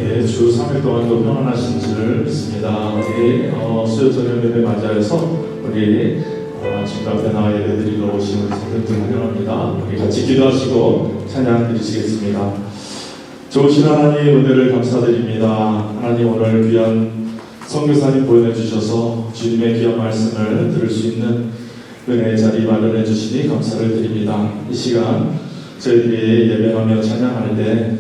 예, 주 3일 동안도 평안하신 줄 믿습니다. 우리 수요 저녁 예배 맞이해서 우리 지금 앞에 나와 예배 드리러 오신 우리 성도들 환영합니다. 우리 같이 기도하시고 찬양 드리시겠습니다. 좋으신 하나님 은혜를 감사드립니다. 하나님 오늘 귀한 선교사님 보내주셔서 주님의 귀한 말씀을 들을 수 있는 은혜의 자리 마련해 주시니 감사를 드립니다. 이 시간 저희들이 예배하며 찬양할 때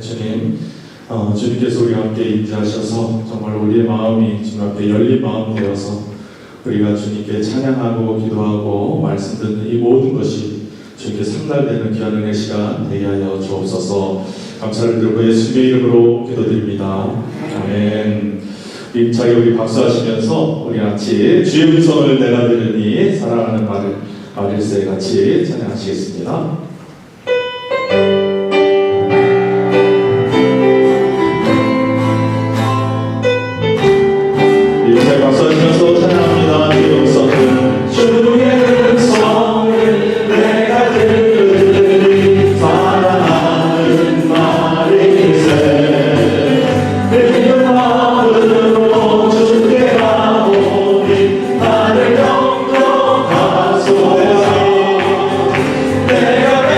주님께서 우리와 함께 인도하셔서 정말 우리의 마음이 주님 앞에 열린 마음 되어서 우리가 주님께 찬양하고 기도하고 말씀 듣는 이 모든 것이 주님께 상달되는 귀한 은혜 시간 되게 하여 주옵소서. 감사를 드리고 예수님의 이름으로 기도드립니다. 아멘. 힘차게 우리 박수하시면서 우리 같이 주의 음성을 내가 들으니 사랑하는 마릴세 같이 찬양하시겠습니다. 힘차게 박수하시면서 찬양합니다. 주의 음성을 주의 음성을 내가 들으니 사랑하는 마릴세 내가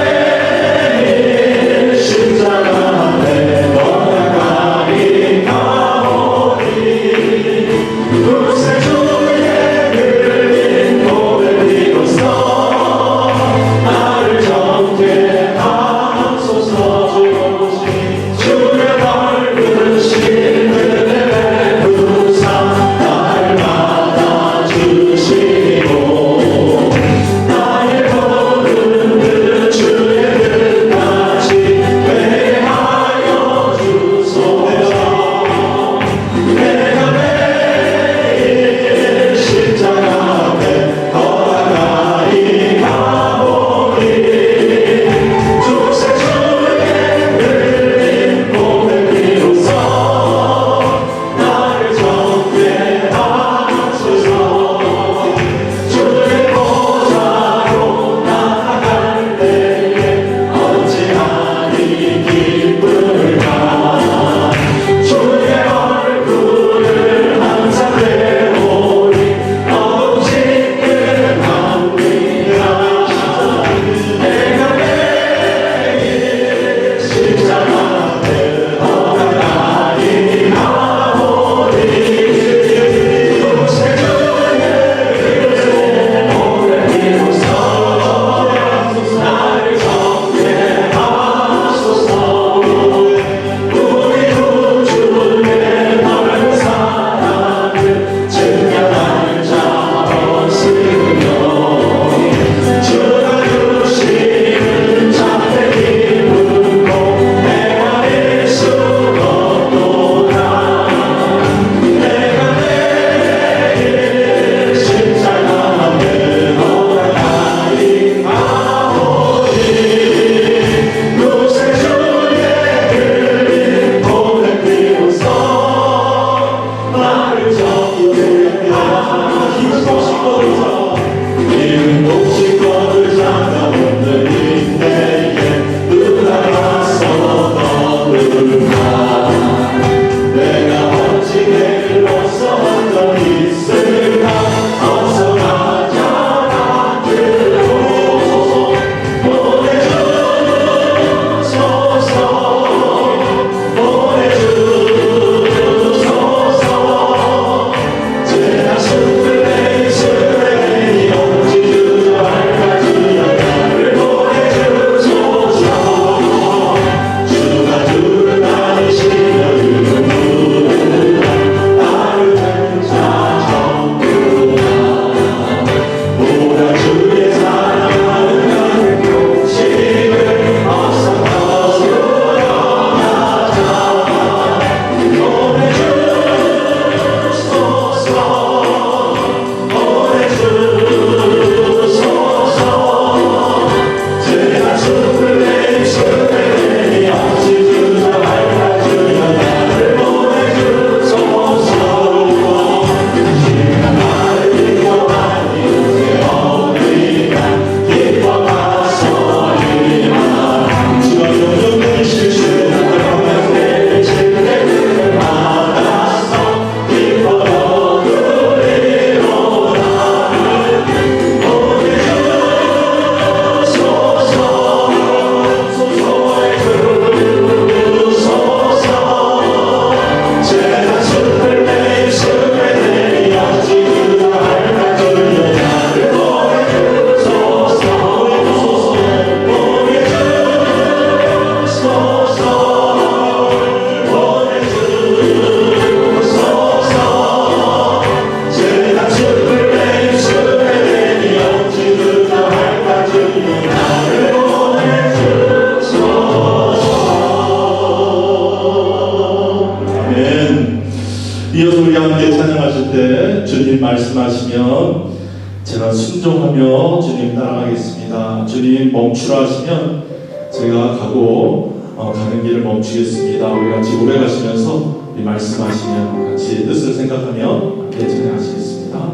이어서 우리 함께 찬양하실 때 주님 말씀하시면 제가 순종하며 주님 따라가겠습니다. 주님 멈추라 하시면 제가 가는 길을 멈추겠습니다. 우리 같이 고백하시면서 이 말씀하시면 같이 뜻을 생각하며 함께 찬양하시겠습니다.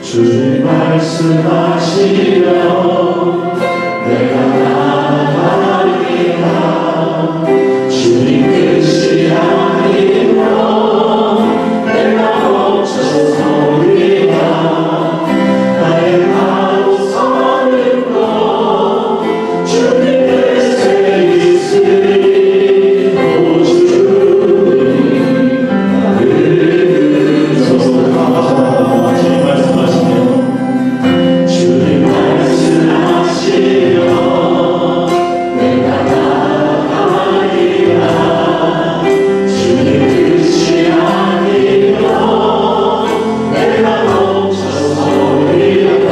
주님 말씀하시면 내가 나아가리라. 주님 뜻이 아니면 내가 멈춰서리라. 나의 바로 서는 것 주님 뜻에 있으리. 오 주님 나를 인도하소서. 주님 말씀하시면 주님 말씀하시면 내가 나아가리라. 주님 뜻이 아니면 내가 멈춰서리라.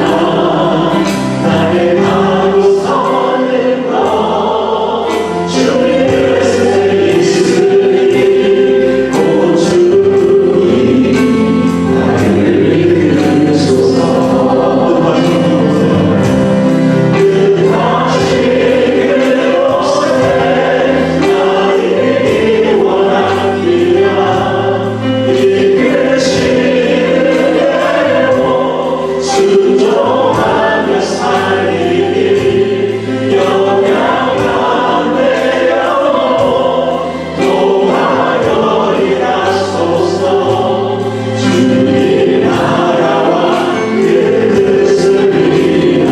나의 바로 서는 것 주님 뜻에 있으리. 오 주님 나를 이끄소서. 순종하며 살리니 영향 안 되려고 동하여리라소서. 주님 나라와 그 뜻을 이루어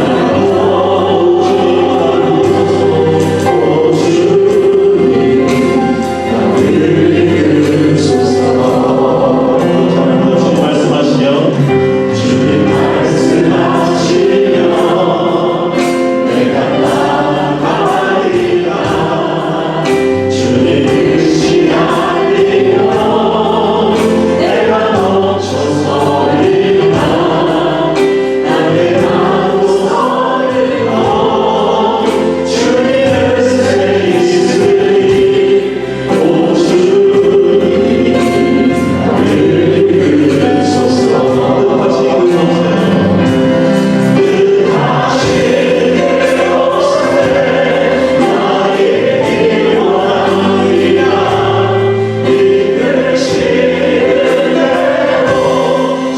주님 나를 이끄소서. 주님 말씀하시면 주님 말씀하시면 내가 나아가리라. 주님 뜻이 아니면 내가 멈춰서리라. 나의 바로 서는 것 주님 뜻에 있으리. 오 주님 나를 이끄소서.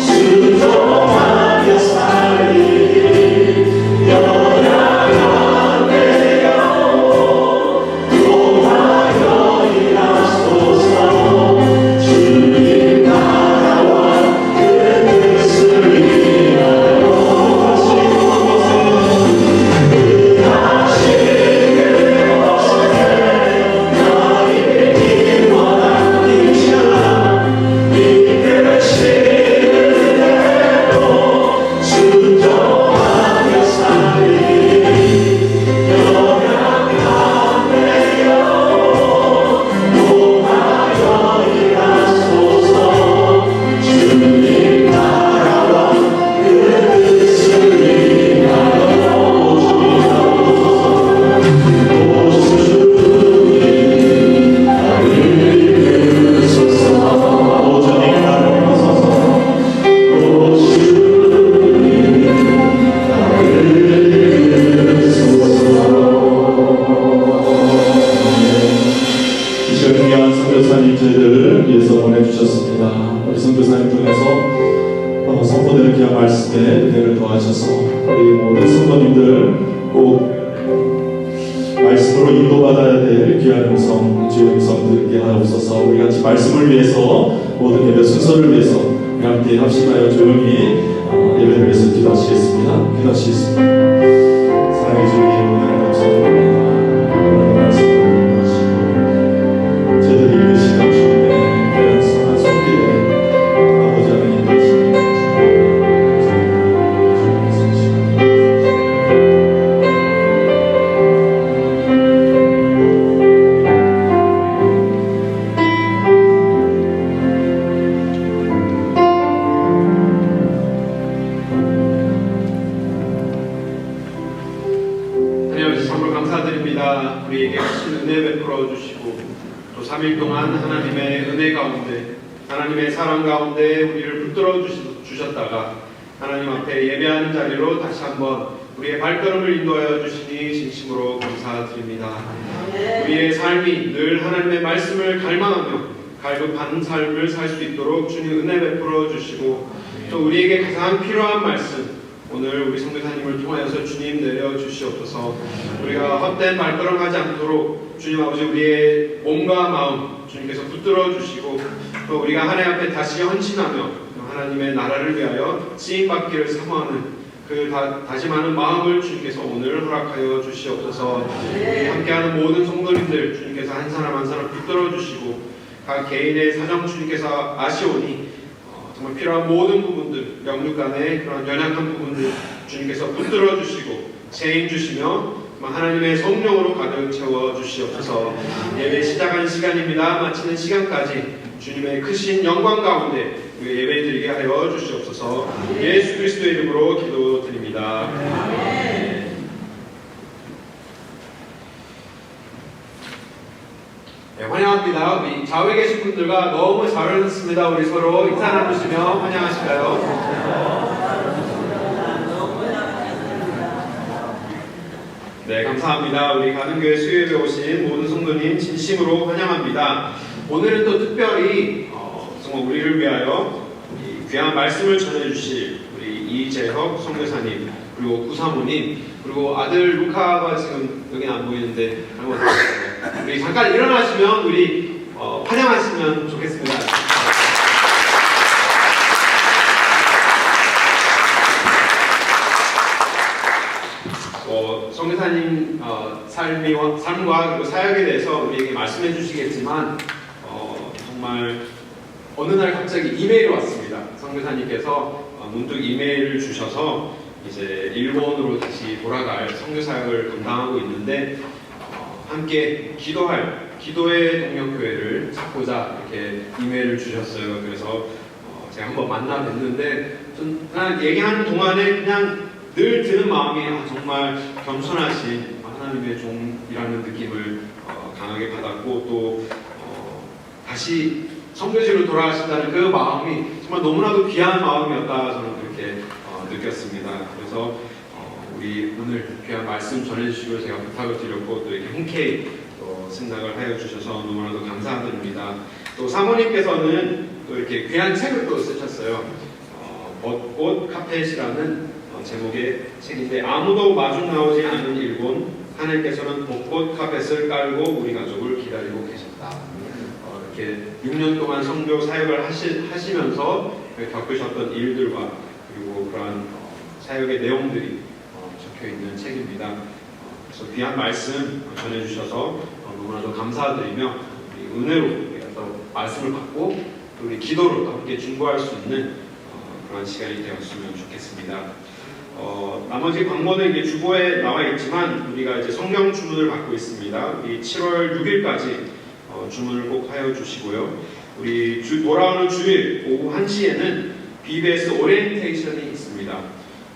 순종하며 살리니 영향 안 되려고 동하여리라소서. 주님 나라와 그 뜻을 이루어 나의 원한 이샤 이끄시는 대로 순종하며 살리니 영향 안 되려고 동하여리라소서. 주님 나라와 그 뜻을 이루어 주님 나를 이끄소서. 오 주님 나를 이끄소서. 오 주님 나를 이끄소서. 이 시간 귀한 선교사님 저희들을 위해서 보내주셨습니다. 우리 선교사님 통해서 선포되는 귀한 말씀에 은혜를 더하셔서 우리 모든 성도님들 꼭 말씀으로 인도받아야 될 귀한 음성, 주의 음성 듣게 하옵소서. 우리 같이 말씀을 위해서 모든 예배 순서를 위해서 우리 함께 합심하여 조용히 예배를 위해서 기도하시겠습니다. 기도하시겠습니다. 사랑해 주님 은혜를 감사합니다. 오늘 말씀을 인도하시고 저희들이 이 시간 주님의 귀한 선한 손길에 아버지 하나님 말씀을 하나님의 은혜 가운데, 하나님의 사랑 가운데 우리를 붙들어 주셨다가 하나님 앞에 예배하는 자리로 다시 한번 우리의 발걸음을 인도하여 주시니 진심으로 감사드립니다. 우리의 삶이 늘 하나님의 말씀을 갈망하며 갈급한 삶을 살 수 있도록 주님 은혜 베풀어 주시고, 또 우리에게 가장 필요한 말씀 오늘 우리 선교사님을 통하여서 주님 내려 주시옵소서. 우리가 헛된 발걸음 하지 않도록 주님 아버지 우리의 몸과 마음 주님께서 붙들어 주시고, 또 우리가 하나님 앞에 다시 헌신하며 하나님의 나라를 위하여 쓰임받기를 사모하는 그 다짐하는 마음을 주님께서 오늘 허락하여 주시옵소서. 우리 함께하는 모든 성도님들 주님께서 한 사람 한 사람 붙들어 주시고, 각 개인의 사정 주님께서 아시오니 정말 필요한 모든 부분들, 영육 간의 그런 연약한 부분들 주님께서 붙들어 주시고 세임 주시며 하나님의 성령으로 가득 채워 주시옵소서. 예배 시작하는 시간입니다. 마치는 시간까지 주님의 크신 영광 가운데 예배 드리게 하여 주시옵소서. 예수 그리스도의 이름으로 기도드립니다. 네, 환영합니다. 우리 좌우에 계신 분들과 너무 잘 어울렸습니다. 우리 서로 인사 나누시며 환영하실까요? 네, 감사합니다. 우리 가든교회 수요일에 오신 모든 성도님 진심으로 환영합니다. 오늘은 또 특별히 정말 우리를 위하여 귀한 말씀을 전해주실 우리 이재혁 선교사님, 그리고 구사모님, 그리고 아들 루카가 지금 여기는 안 보이는데 우리 잠깐 일어나시면 우리 환영하시면 좋겠습니다. 선교사님 삶과 그리고 사역에 대해서 우리에게 말씀해 주시겠지만 정말 어느 날 갑자기 이메일이 왔습니다. 선교사님께서 문득 이메일을 주셔서 이제 일본으로 다시 돌아갈 선교 사역을 감당하고 있는데 함께 기도할 기도의 동력교회를 찾고자 이렇게 이메일을 주셨어요. 그래서 제가 한번 만나 뵀는데 좀 그냥 얘기하는 동안에 그냥 늘 드는 마음이 정말 겸손하신 하나님의 종이라는 느낌을 강하게 받았고, 또 다시 선교지로 돌아가신다는 그 마음이 정말 너무나도 귀한 마음이었다 저는 그렇게 느꼈습니다. 그래서 우리 오늘 귀한 말씀 전해주시고 제가 부탁을 드렸고, 또 이렇게 흔쾌히 생각을 하여 주셔서 너무나도 감사드립니다. 또 사모님께서는 또 이렇게 귀한 책을 또 쓰셨어요. 벚꽃 카펫이라는 제목의 책인데, 아무도 마중 나오지 않은 일본, 하나님께서는 벚꽃 카펫을 깔고 우리 가족을 기다리고 계셨다. 이렇게 6년 동안 선교 사역을 하시면서 겪으셨던 일들과 그리고 그러한 사역의 내용들이 적혀 있는 책입니다. 그래서 귀한 말씀 전해주셔서 너무나도 감사드리며 우리 은혜로 우리가 또 말씀을 받고 또 우리 기도로 또 함께 중보할 수 있는 그런 시간이 되었으면 좋겠습니다. 나머지 광고는 이게 주보에 나와 있지만 우리가 이제 성경 주문을 받고 있습니다. 우리 7월 6일까지 주문을 꼭 하여 주시고요. 우리 돌아오는 주일 오후 1시에는 BBS 오리엔테이션이 있습니다.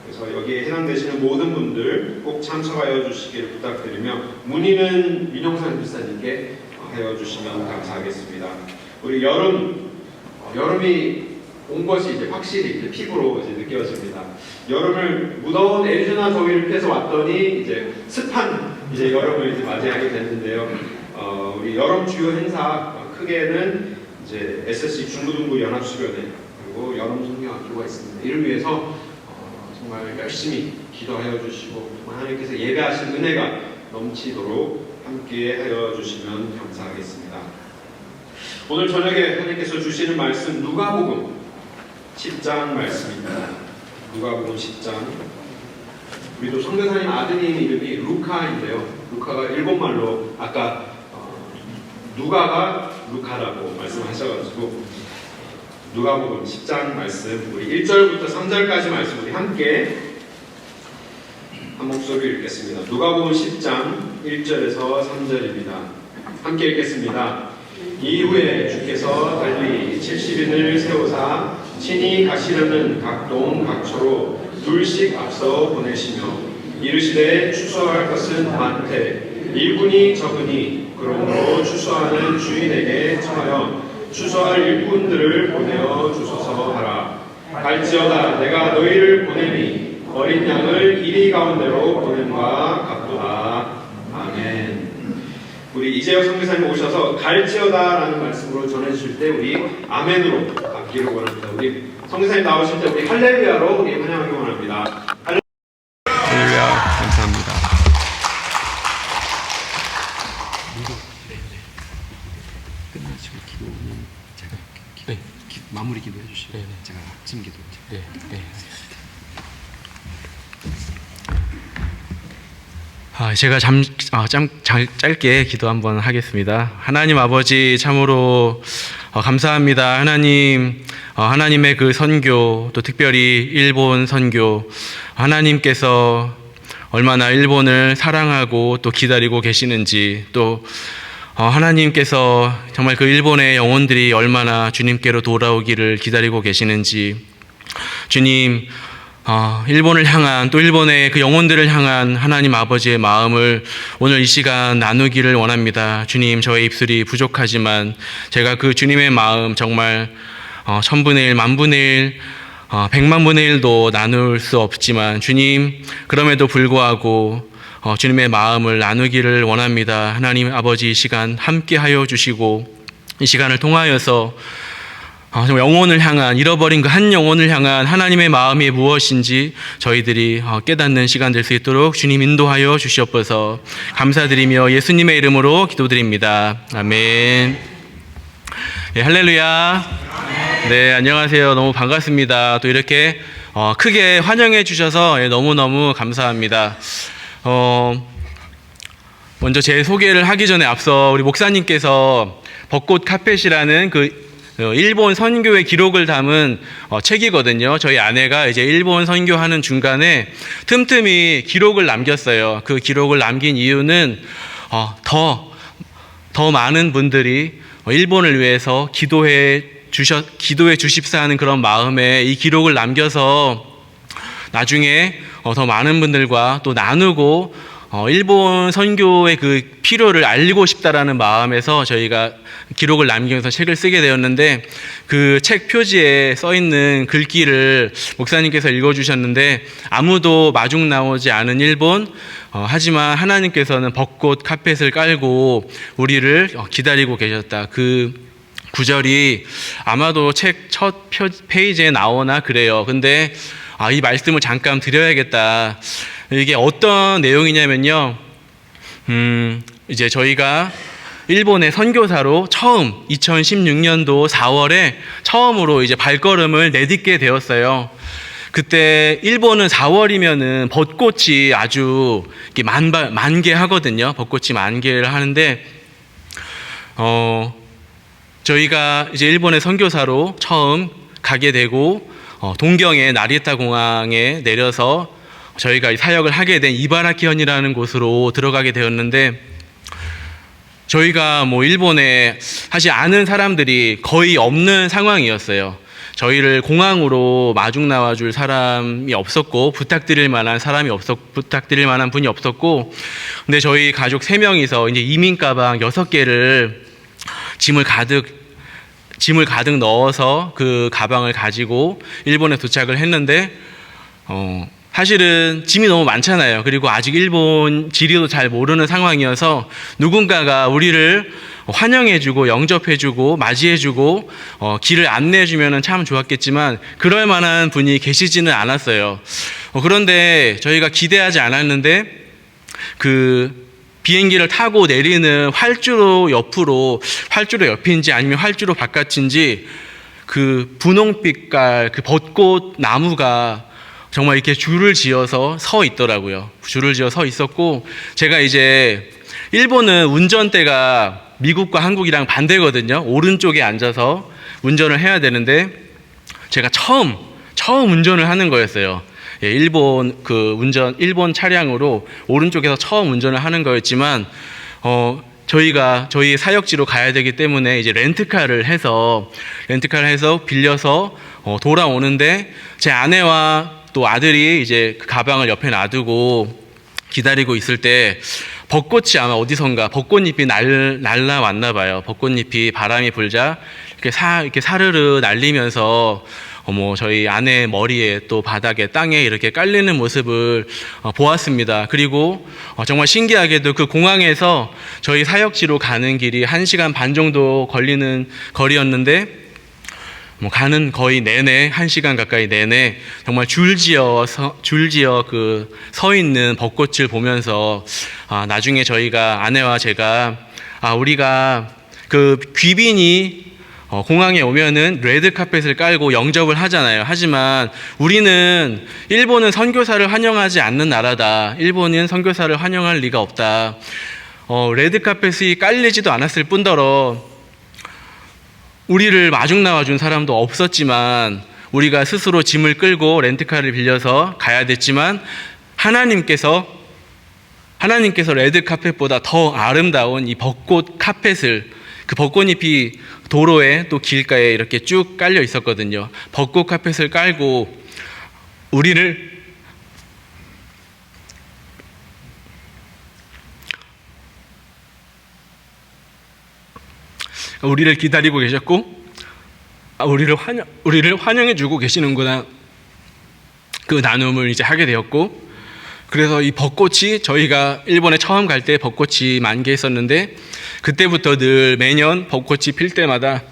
그래서 여기에 해당되시는 모든 분들 꼭 참석하여 주시길 부탁드리며, 문의는 민영상 불사님께 하여 주시면 감사하겠습니다. 우리 여름이 온 것이 이제 확실히 이제 피부로 이제 느껴집니다. 여름을 무더운 애리조나 더위를 피해서 왔더니 이제 습한 이제 여름을 이제 맞이하게 됐는데요. 우리 여름 주요 행사 크게는 이제 SSC 중부등부 연합수련회 그리고 여름 성경학교가 있습니다. 이를 위해서 정말 열심히 기도하여 주시고 정말 하나님께서 예배하신 은혜가 넘치도록 함께하여 주시면 감사하겠습니다. 오늘 저녁에 하나님께서 주시는 말씀 누가복음 10장 말씀입니다. 누가복음 10장. 우리도 선교사님 아드님 이름이 루카인데요. 루카가 일본말로 아까 누가가 루카라고 말씀하셔가지고 누가복음 10장 말씀 우리 1절부터 3절까지 말씀 우리 함께 한 목소리 읽겠습니다. 누가복음 10장 1절에서 3절입니다. 함께 읽겠습니다. 이후에 주께서 달리 70인을 세우사 친히 가시려는 각동 각처로 둘씩 앞서 보내시며 이르시되 추수할 것은 많되 일꾼이 적으니 그러므로 추수하는 주인에게 청하여 추수할 일꾼들을 보내어 주소서 하라. 갈지어다 내가 너희를 보내니 어린 양을 이리 가운데로 보냄과 같도다. 아멘. 우리 이재혁 선교사님 오셔서 갈지어다라는 말씀으로 전해주실 때 우리 아멘으로 받기를 원합니다. 우리 선교사님 나오실 때 우리 할렐루야로 우리 환영하기 원합니다. 할렐루야. 감사합니다. 끝나시고 기도는 제가 마무리 기도해 주시고 제가 아침 기도. 제가 짧게 기도 한번 하겠습니다. 하나님 아버지 참으로 감사합니다. 하나님, 하나님의 그 선교, 또 특별히 일본 선교, 하나님께서 얼마나 일본을 사랑하고 또 기다리고 계시는지, 또 하나님께서 정말 그 일본의 영혼들이 얼마나 주님께로 돌아오기를 기다리고 계시는지, 주님, 일본을 향한, 또 일본의 그 영혼들을 향한 하나님 아버지의 마음을 오늘 이 시간 나누기를 원합니다. 주님, 저의 입술이 부족하지만 제가 그 주님의 마음 정말 1000분의 1, 10,000분의 1, 100만분의 1도 나눌 수 없지만 주님, 그럼에도 불구하고 주님의 마음을 나누기를 원합니다. 하나님 아버지, 이 시간 함께 하여 주시고 이 시간을 통하여서 정말 영혼을 향한, 잃어버린 그 한 영혼을 향한 하나님의 마음이 무엇인지 저희들이 깨닫는 시간 될 수 있도록 주님 인도하여 주시옵소서. 감사드리며 예수님의 이름으로 기도드립니다. 아멘. 네, 할렐루야. 네, 안녕하세요. 너무 반갑습니다. 또 이렇게 크게 환영해 주셔서 너무너무 감사합니다. 먼저 제 소개를 하기 전에 앞서 우리 목사님께서 벚꽃 카펫이라는 그 일본 선교의 기록을 담은 책이거든요. 저희 아내가 이제 일본 선교하는 중간에 틈틈이 기록을 남겼어요. 그 기록을 남긴 이유는 더 많은 분들이 일본을 위해서 기도해 주십사 하는 그런 마음에 이 기록을 남겨서 나중에 더 많은 분들과 또 나누고 일본 선교의 그 필요를 알리고 싶다라는 마음에서 저희가 기록을 남기면서 책을 쓰게 되었는데, 그 책 표지에 써 있는 글귀를 목사님께서 읽어주셨는데, 아무도 마중 나오지 않은 일본, 하지만 하나님께서는 벚꽃 카펫을 깔고 우리를 기다리고 계셨다. 그 구절이 아마도 책 첫 페이지에 나오나 그래요. 근데 이 말씀을 잠깐 드려야겠다. 이게 어떤 내용이냐면요. 이제 저희가 일본의 선교사로 처음 2016년도 4월에 처음으로 이제 발걸음을 내딛게 되었어요. 그때 일본은 4월이면은 벚꽃이 아주 만개하거든요. 벚꽃이 만개를 하는데, 저희가 이제 일본의 선교사로 처음 가게 되고, 동경의 나리타 공항에 내려서 저희가 사역을 하게 된 이바라키현이라는 곳으로 들어가게 되었는데, 저희가 일본에 사실 아는 사람들이 거의 없는 상황이었어요. 저희를 공항으로 마중 나와줄 사람이 없었고, 부탁드릴 만한 분이 없었고, 근데 저희 가족 3명이서 이제 이민 가방 6개를 짐을 가득 넣어서 그 가방을 가지고 일본에 도착을 했는데, 사실은 짐이 너무 많잖아요. 그리고 아직 일본 지리도 잘 모르는 상황이어서 누군가가 우리를 환영해주고 영접해주고 맞이해주고 길을 안내해주면 참 좋았겠지만 그럴 만한 분이 계시지는 않았어요. 그런데 저희가 기대하지 않았는데 그 비행기를 타고 내리는 활주로 옆인지 아니면 활주로 바깥인지 그 분홍빛깔 그 벚꽃 나무가 정말 이렇게 줄을 지어서 서 있더라고요. 줄을 지어 서 있었고, 제가 이제 일본은 운전대가 미국과 한국이랑 반대거든요. 오른쪽에 앉아서 운전을 해야 되는데 제가 처음 운전을 하는 거였어요. 일본 차량으로 오른쪽에서 처음 운전을 하는 거였지만 저희가 저희 사역지로 가야 되기 때문에 이제 렌트카를 해서 빌려서 돌아오는데 제 아내와 또 아들이 이제 그 가방을 옆에 놔두고 기다리고 있을 때 벚꽃이 아마 어디선가 벚꽃잎이 날라왔나 봐요. 벚꽃잎이 바람이 불자 이렇게 사르르 날리면서 저희 아내 머리에 또 바닥에 땅에 이렇게 깔리는 모습을 보았습니다. 그리고 정말 신기하게도 그 공항에서 저희 사역지로 가는 길이 1시간 반 정도 걸리는 거리였는데 가는 거의 내내 1시간 가까이 내내 정말 줄지어 서 있는 벚꽃을 보면서 나중에 저희가 아내와 제가 우리가 그 귀빈이 공항에 오면은 레드 카펫을 깔고 영접을 하잖아요. 하지만 우리는 일본은 선교사를 환영하지 않는 나라다. 일본은 선교사를 환영할 리가 없다. 레드 카펫이 깔리지도 않았을 뿐더러 우리를 마중 나와준 사람도 없었지만 우리가 스스로 짐을 끌고 렌트카를 빌려서 가야 됐지만 하나님께서 레드 카펫보다 더 아름다운 이 벚꽃 카펫을 그 벚꽃잎이 도로에 또 길가에 이렇게 쭉 깔려 있었거든요. 벚꽃 카펫을 깔고 우리를 기다리고 계셨고 우리를 환영해 주고 계시는구나. 그 나눔을 이제 하게 되었고, 그래서 이 벚꽃이 저희가 일본에 처음 갈 때 벚꽃이 만개했었는데 그때부터 늘 매년 벚꽃이 필 때마다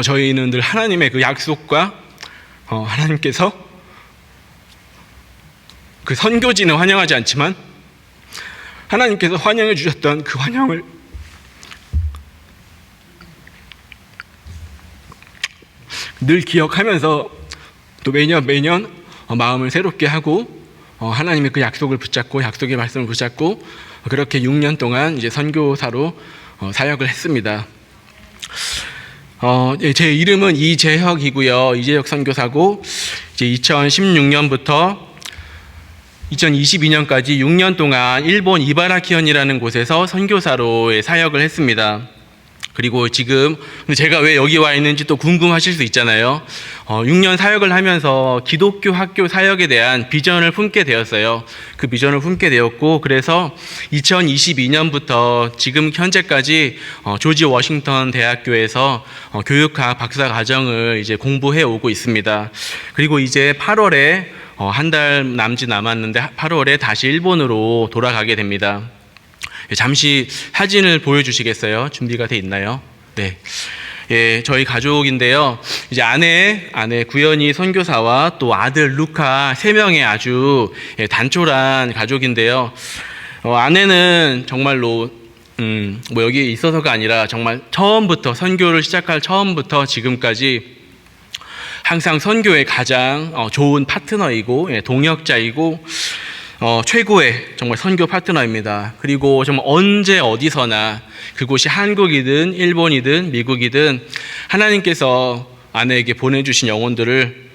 저희는 늘 하나님의 그 약속과 하나님께서 그 선교지는 환영하지 않지만 하나님께서 환영해 주셨던 그 환영을 늘 기억하면서 또 매년 마음을 새롭게 하고 하나님의 그 약속을 붙잡고 약속의 말씀을 붙잡고 그렇게 6년 동안 이제 선교사로 사역을 했습니다. 제 이름은 이재혁이고요. 이재혁 선교사고 이제 2016년부터 2022년까지 6년 동안 일본 이바라키현이라는 곳에서 선교사로 사역을 했습니다. 그리고 지금 제가 왜 여기 와 있는지 또 궁금하실 수 있잖아요. 6년 사역을 하면서 기독교 학교 사역에 대한 비전을 품게 되었어요. 그 비전을 품게 되었고, 그래서 2022년부터 지금 현재까지 조지 워싱턴 대학교에서 교육학 박사 과정을 이제 공부해 오고 있습니다. 그리고 이제 8월에 한 달 남짓 남았는데 8월에 다시 일본으로 돌아가게 됩니다. 잠시 사진을 보여주시겠어요? 준비가 돼 있나요? 네. 예, 저희 가족인데요. 이제 아내 구연이 선교사와 또 아들 루카 3명의 아주 단촐한 가족인데요. 아내는 정말로 여기 있어서가 아니라 정말 처음부터 선교를 시작할 처음부터 지금까지 항상 선교의 가장 좋은 파트너이고 동역자이고 최고의 정말 선교 파트너입니다. 그리고 정말 언제 어디서나 그곳이 한국이든 일본이든 미국이든 하나님께서 아내에게 보내주신 영혼들을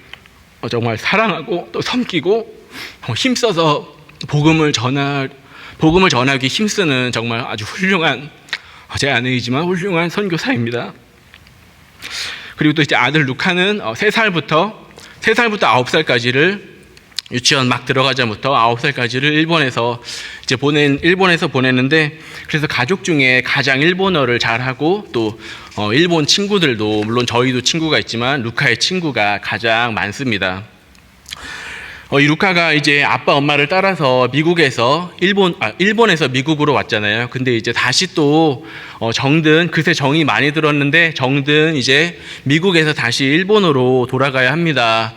정말 사랑하고 또 섬기고 힘써서 복음을 전하기 힘쓰는 정말 아주 훌륭한 제 아내이지만 훌륭한 선교사입니다. 그리고 또 이제 아들 루카는 3살부터 9살까지를 유치원 막 들어가자부터 9살까지를 일본에서 보냈는데, 그래서 가족 중에 가장 일본어를 잘하고 또 일본 친구들도 물론 저희도 친구가 있지만 루카의 친구가 가장 많습니다. 이 루카가 이제 아빠 엄마를 따라서 미국에서 일본에서 미국으로 왔잖아요. 근데 이제 다시 또 그새 정이 많이 들었는데 정든 이제 미국에서 다시 일본으로 돌아가야 합니다.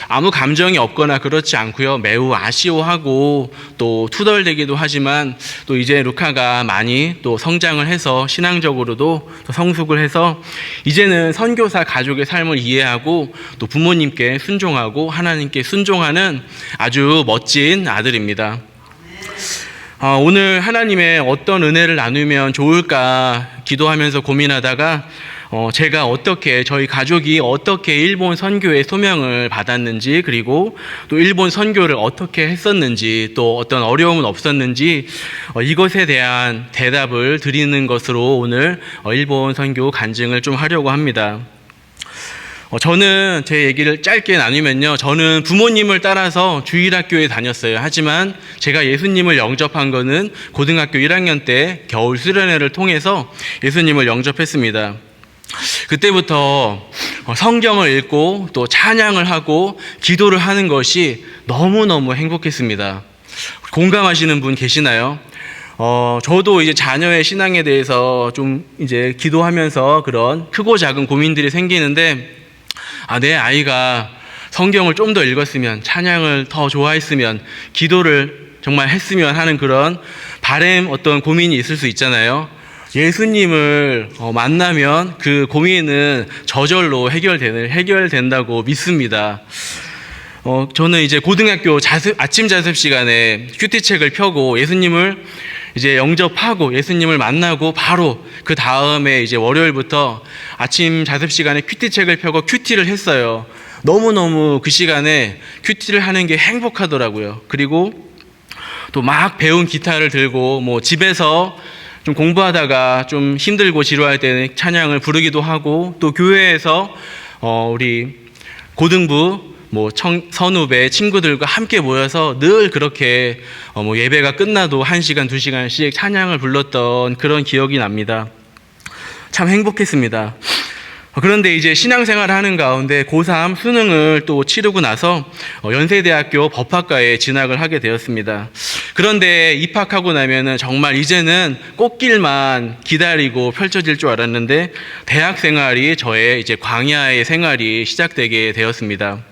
아무 감정이 없거나 그렇지 않고요. 매우 아쉬워하고 또 투덜대기도 하지만 또 이제 루카가 많이 또 성장을 해서 신앙적으로도 또 성숙을 해서 이제는 선교사 가족의 삶을 이해하고 또 부모님께 순종하고 하나님께 순종하는 아주 멋진 아들입니다. 오늘 하나님의 어떤 은혜를 나누면 좋을까 기도하면서 고민하다가 저희 가족이 어떻게 일본 선교의 소명을 받았는지, 그리고 또 일본 선교를 어떻게 했었는지, 또 어떤 어려움은 없었는지 이것에 대한 대답을 드리는 것으로 오늘 일본 선교 간증을 좀 하려고 합니다. 저는 제 얘기를 짧게 나누면요. 저는 부모님을 따라서 주일학교에 다녔어요. 하지만 제가 예수님을 영접한 거는 고등학교 1학년 때 겨울 수련회를 통해서 예수님을 영접했습니다. 그때부터 성경을 읽고 또 찬양을 하고 기도를 하는 것이 너무너무 행복했습니다. 공감하시는 분 계시나요? 저도 이제 자녀의 신앙에 대해서 좀 이제 기도하면서 그런 크고 작은 고민들이 생기는데, 내 아이가 성경을 좀 더 읽었으면, 찬양을 더 좋아했으면, 기도를 정말 했으면 하는 그런 바람, 어떤 고민이 있을 수 있잖아요. 예수님을 만나면 그 고민은 저절로 해결된다고 믿습니다. 저는 이제 고등학교 아침 자습 시간에 큐티책을 펴고 예수님을 이제 영접하고 예수님을 만나고 바로 그 다음에 이제 월요일부터 아침 자습 시간에 큐티책을 펴고 큐티를 했어요. 너무너무 그 시간에 큐티를 하는 게 행복하더라고요. 그리고 또 막 배운 기타를 들고 뭐 집에서 좀 공부하다가 좀 힘들고 지루할 때는 찬양을 부르기도 하고, 또 교회에서 우리 고등부 선후배 친구들과 함께 모여서 늘 그렇게 예배가 끝나도 1시간, 2시간씩 찬양을 불렀던 그런 기억이 납니다. 참 행복했습니다. 그런데 이제 신앙생활을 하는 가운데 고3 수능을 또 치르고 나서 연세대학교 법학과에 진학을 하게 되었습니다. 그런데 입학하고 나면은 정말 이제는 꽃길만 기다리고 펼쳐질 줄 알았는데, 대학 생활이 저의 이제 광야의 생활이 시작되게 되었습니다.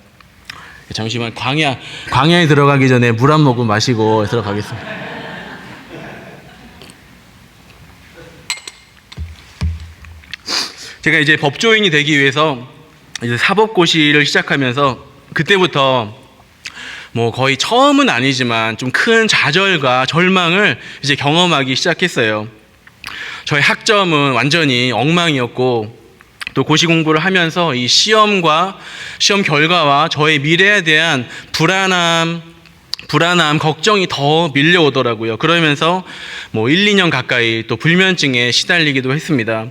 잠시만, 광야에 들어가기 전에 물 한 모금 마시고 들어가겠습니다. 제가 이제 법조인이 되기 위해서 이제 사법고시를 시작하면서 그때부터 거의 처음은 아니지만 좀 큰 좌절과 절망을 이제 경험하기 시작했어요. 저의 학점은 완전히 엉망이었고, 또 고시 공부를 하면서 이 시험 결과와 저의 미래에 대한 불안함, 걱정이 더 밀려오더라고요. 그러면서 1, 2년 가까이 또 불면증에 시달리기도 했습니다.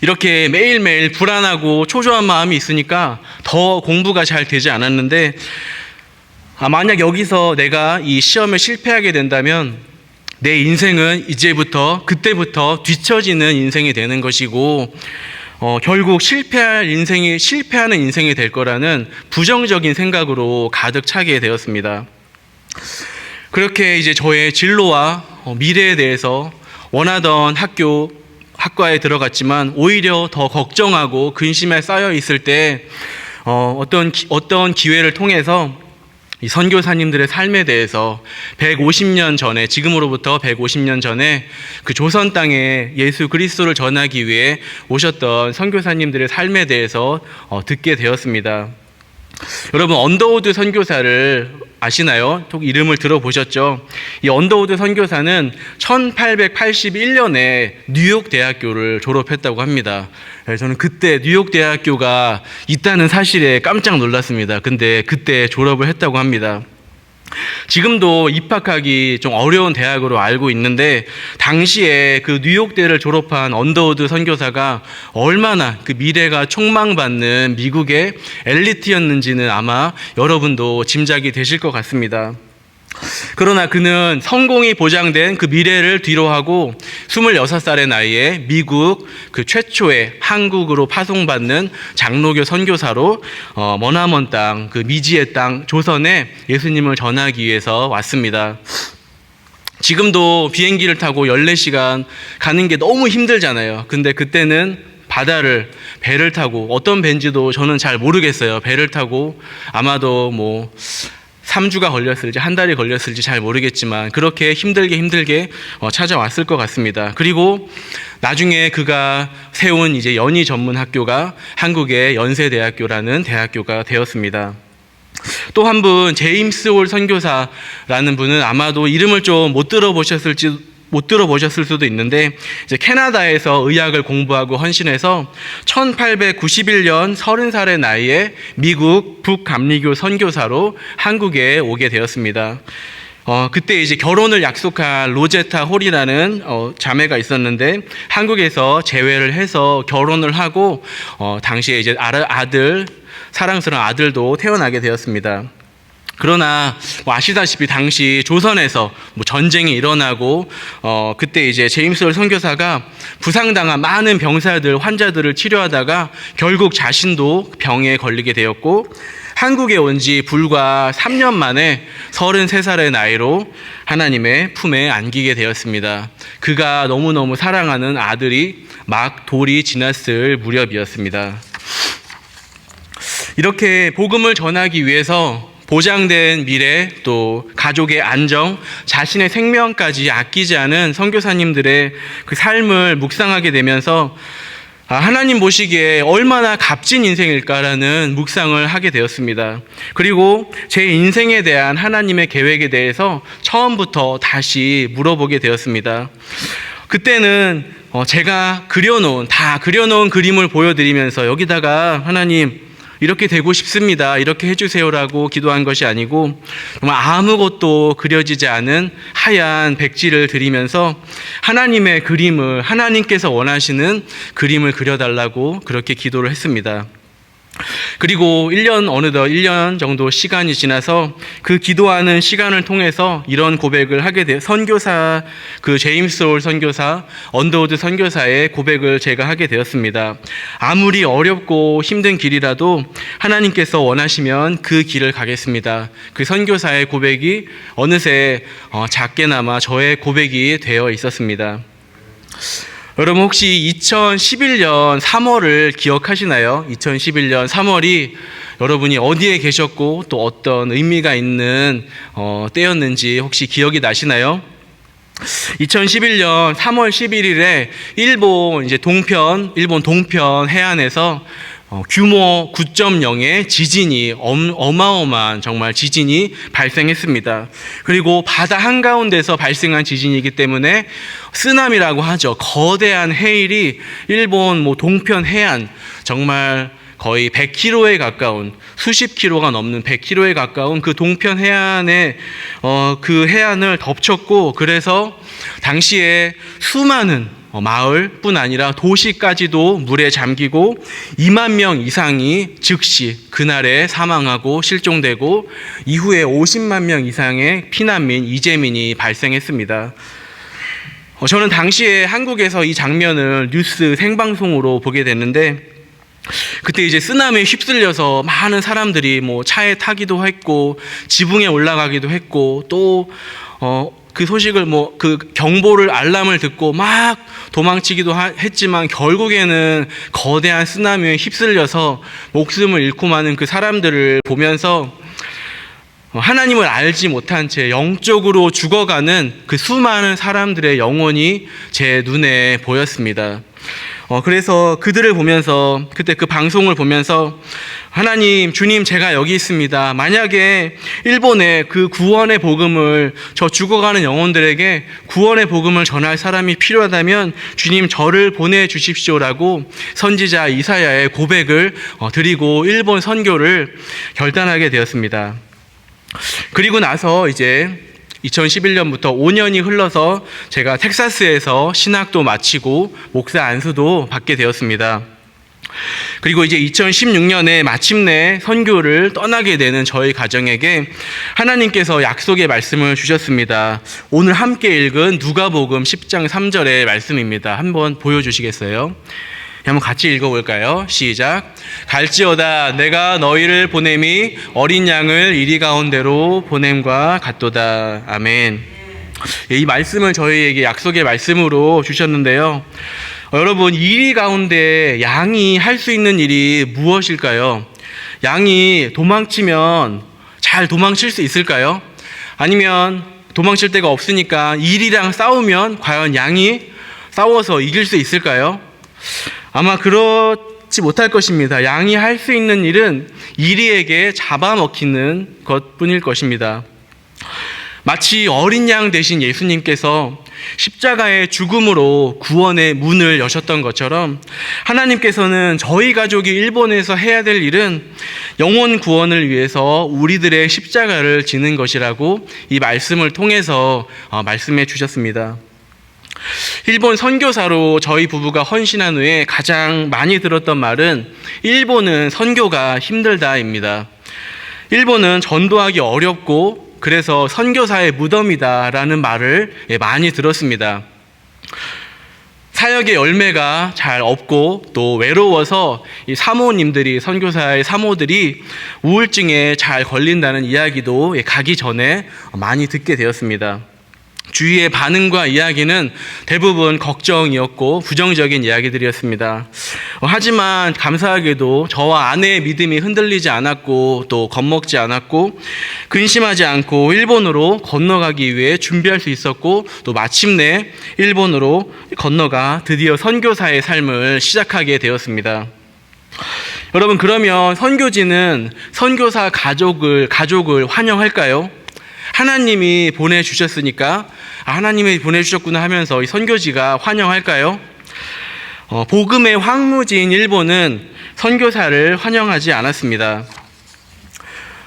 이렇게 매일매일 불안하고 초조한 마음이 있으니까 더 공부가 잘 되지 않았는데, 만약 여기서 내가 이 시험에 실패하게 된다면 내 인생은 그때부터 뒤처지는 인생이 되는 것이고, 결국 실패하는 인생이 될 거라는 부정적인 생각으로 가득 차게 되었습니다. 그렇게 이제 저의 진로와 미래에 대해서 원하던 학과에 들어갔지만 오히려 더 걱정하고 근심에 쌓여 있을 때 어떤 기회를 통해서 이 선교사님들의 삶에 대해서 150년 전에, 지금으로부터 150년 전에 그 조선 땅에 예수 그리스도를 전하기 위해 오셨던 선교사님들의 삶에 대해서 듣게 되었습니다. 여러분, 언더우드 선교사를 아시나요? 이름을 들어보셨죠? 이 언더우드 선교사는 1881년에 뉴욕 대학교를 졸업했다고 합니다. 저는 그때 뉴욕 대학교가 있다는 사실에 깜짝 놀랐습니다. 근데 그때 졸업을 했다고 합니다. 지금도 입학하기 좀 어려운 대학으로 알고 있는데, 당시에 그 뉴욕대를 졸업한 언더우드 선교사가 얼마나 그 미래가 촉망받는 미국의 엘리트였는지는 아마 여러분도 짐작이 되실 것 같습니다. 그러나 그는 성공이 보장된 그 미래를 뒤로하고 26살의 나이에 미국 그 최초의 한국으로 파송받는 장로교 선교사로 머나먼 땅, 그 미지의 땅 조선에 예수님을 전하기 위해서 왔습니다. 지금도 비행기를 타고 14시간 가는 게 너무 힘들잖아요. 근데 그때는 배를 타고, 어떤 배인지도 저는 잘 모르겠어요. 배를 타고 아마도 3주가 걸렸을지 한 달이 걸렸을지 잘 모르겠지만 그렇게 힘들게 찾아왔을 것 같습니다. 그리고 나중에 그가 세운 이제 연희 전문 학교가 한국의 연세대학교라는 대학교가 되었습니다. 또 한 분, 제임스 홀 선교사라는 분은 아마도 이름을 좀 못 들어보셨을 수도 있는데, 이제 캐나다에서 의학을 공부하고 헌신해서 1891년 30살의 나이에 미국 북감리교 선교사로 한국에 오게 되었습니다. 그때 이제 결혼을 약속한 로제타 홀이라는 자매가 있었는데 한국에서 재회를 해서 결혼을 하고 당시에 이제 사랑스러운 아들도 태어나게 되었습니다. 그러나 아시다시피 당시 조선에서 전쟁이 일어나고 그때 이제 제임스 홀 선교사가 부상당한 많은 병사들, 환자들을 치료하다가 결국 자신도 병에 걸리게 되었고 한국에 온 지 불과 3년 만에 33살의 나이로 하나님의 품에 안기게 되었습니다. 그가 너무너무 사랑하는 아들이 막 돌이 지났을 무렵이었습니다. 이렇게 복음을 전하기 위해서 보장된 미래, 또 가족의 안정, 자신의 생명까지 아끼지 않은 선교사님들의 그 삶을 묵상하게 되면서 하나님 보시기에 얼마나 값진 인생일까라는 묵상을 하게 되었습니다. 그리고 제 인생에 대한 하나님의 계획에 대해서 처음부터 다시 물어보게 되었습니다. 그때는 제가 그려놓은 그림을 보여드리면서 여기다가 하나님 이렇게 되고 싶습니다, 이렇게 해주세요라고 기도한 것이 아니고 정말 아무것도 그려지지 않은 하얀 백지를 드리면서 하나님의 그림을, 하나님께서 원하시는 그림을 그려달라고 그렇게 기도를 했습니다. 그리고 어느덧 1년 정도 시간이 지나서 그 기도하는 시간을 통해서 이런 고백을 하게 돼, 선교사, 그 제임스 홀 선교사, 언더우드 선교사의 고백을 제가 하게 되었습니다. 아무리 어렵고 힘든 길이라도 하나님께서 원하시면 그 길을 가겠습니다. 그 선교사의 고백이 어느새 작게나마 저의 고백이 되어 있었습니다. 여러분 혹시 2011년 3월을 기억하시나요? 2011년 3월이 여러분이 어디에 계셨고 또 어떤 의미가 있는 때였는지 혹시 기억이 나시나요? 2011년 3월 11일에 일본 동편 해안에서 규모 9.0의 지진이 어마어마한 정말 지진이 발생했습니다. 그리고 바다 한가운데서 발생한 지진이기 때문에 쓰나미라고 하죠. 거대한 해일이 일본 동편 해안, 정말 거의 100km에 가까운, 수십 킬로가 넘는 100km에 가까운 그 동편 해안에 그 해안을 덮쳤고, 그래서 당시에 수많은 마을뿐 아니라 도시까지도 물에 잠기고 2만 명 이상이 즉시 그날에 사망하고 실종되고 이후에 50만 명 이상의 피난민, 이재민이 발생했습니다. 저는 당시에 한국에서 이 장면을 뉴스 생방송으로 보게 됐는데, 그때 이제 쓰나미에 휩쓸려서 많은 사람들이 차에 타기도 했고 지붕에 올라가기도 했고 또 그 소식을 그 경보를 알람을 듣고 막 도망치기도 했지만 결국에는 거대한 쓰나미에 휩쓸려서 목숨을 잃고 마는 그 사람들을 보면서 하나님을 알지 못한 채 영적으로 죽어가는 그 수많은 사람들의 영혼이 제 눈에 보였습니다. 그래서 그들을 보면서, 그때 그 방송을 보면서 하나님, 주님, 제가 여기 있습니다. 만약에 일본에 그 구원의 복음을, 저 죽어가는 영혼들에게 구원의 복음을 전할 사람이 필요하다면 주님 저를 보내주십시오라고 선지자 이사야의 고백을 드리고 일본 선교를 결단하게 되었습니다. 그리고 나서 이제 2011년부터 5년이 흘러서 제가 텍사스에서 신학도 마치고 목사 안수도 받게 되었습니다. 그리고 이제 2016년에 마침내 선교를 떠나게 되는 저희 가정에게 하나님께서 약속의 말씀을 주셨습니다. 오늘 함께 읽은 누가복음 10장 3절의 말씀입니다. 한번 보여주시겠어요? 한번 같이 읽어볼까요? 시작. 갈지어다 내가 너희를 보냄이 어린 양을 이리 가운데로 보냄과 같도다. 아멘. 이 말씀을 저희에게 약속의 말씀으로 주셨는데요. 여러분, 이리 가운데 양이 할 수 있는 일이 무엇일까요? 양이 도망치면 잘 도망칠 수 있을까요? 아니면 도망칠 데가 없으니까 이리랑 싸우면 과연 양이 싸워서 이길 수 있을까요? 아마 그렇지 못할 것입니다. 양이 할 수 있는 일은 이리에게 잡아먹히는 것뿐일 것입니다. 마치 어린 양 대신 예수님께서 십자가의 죽음으로 구원의 문을 여셨던 것처럼 하나님께서는 저희 가족이 일본에서 해야 될 일은 영혼 구원을 위해서 우리들의 십자가를 지는 것이라고 이 말씀을 통해서 말씀해 주셨습니다. 일본 선교사로 저희 부부가 헌신한 후에 가장 많이 들었던 말은 일본은 선교가 힘들다입니다. 일본은 전도하기 어렵고 그래서 선교사의 무덤이다라는 말을 많이 들었습니다. 사역의 열매가 잘 없고 또 외로워서 이 사모님들이 선교사의 사모들이 우울증에 잘 걸린다는 이야기도 가기 전에 많이 듣게 되었습니다. 주위의 반응과 이야기는 대부분 걱정이었고 부정적인 이야기들이었습니다. 하지만 감사하게도 저와 아내의 믿음이 흔들리지 않았고 또 겁먹지 않았고 근심하지 않고 일본으로 건너가기 위해 준비할 수 있었고 또 마침내 일본으로 건너가 드디어 선교사의 삶을 시작하게 되었습니다. 여러분, 그러면 선교지는 선교사 가족을 환영할까요? 하나님이 보내주셨으니까 하나님이 보내주셨구나 하면서 이 선교지가 환영할까요? 복음의 황무지인 일본은 선교사를 환영하지 않았습니다.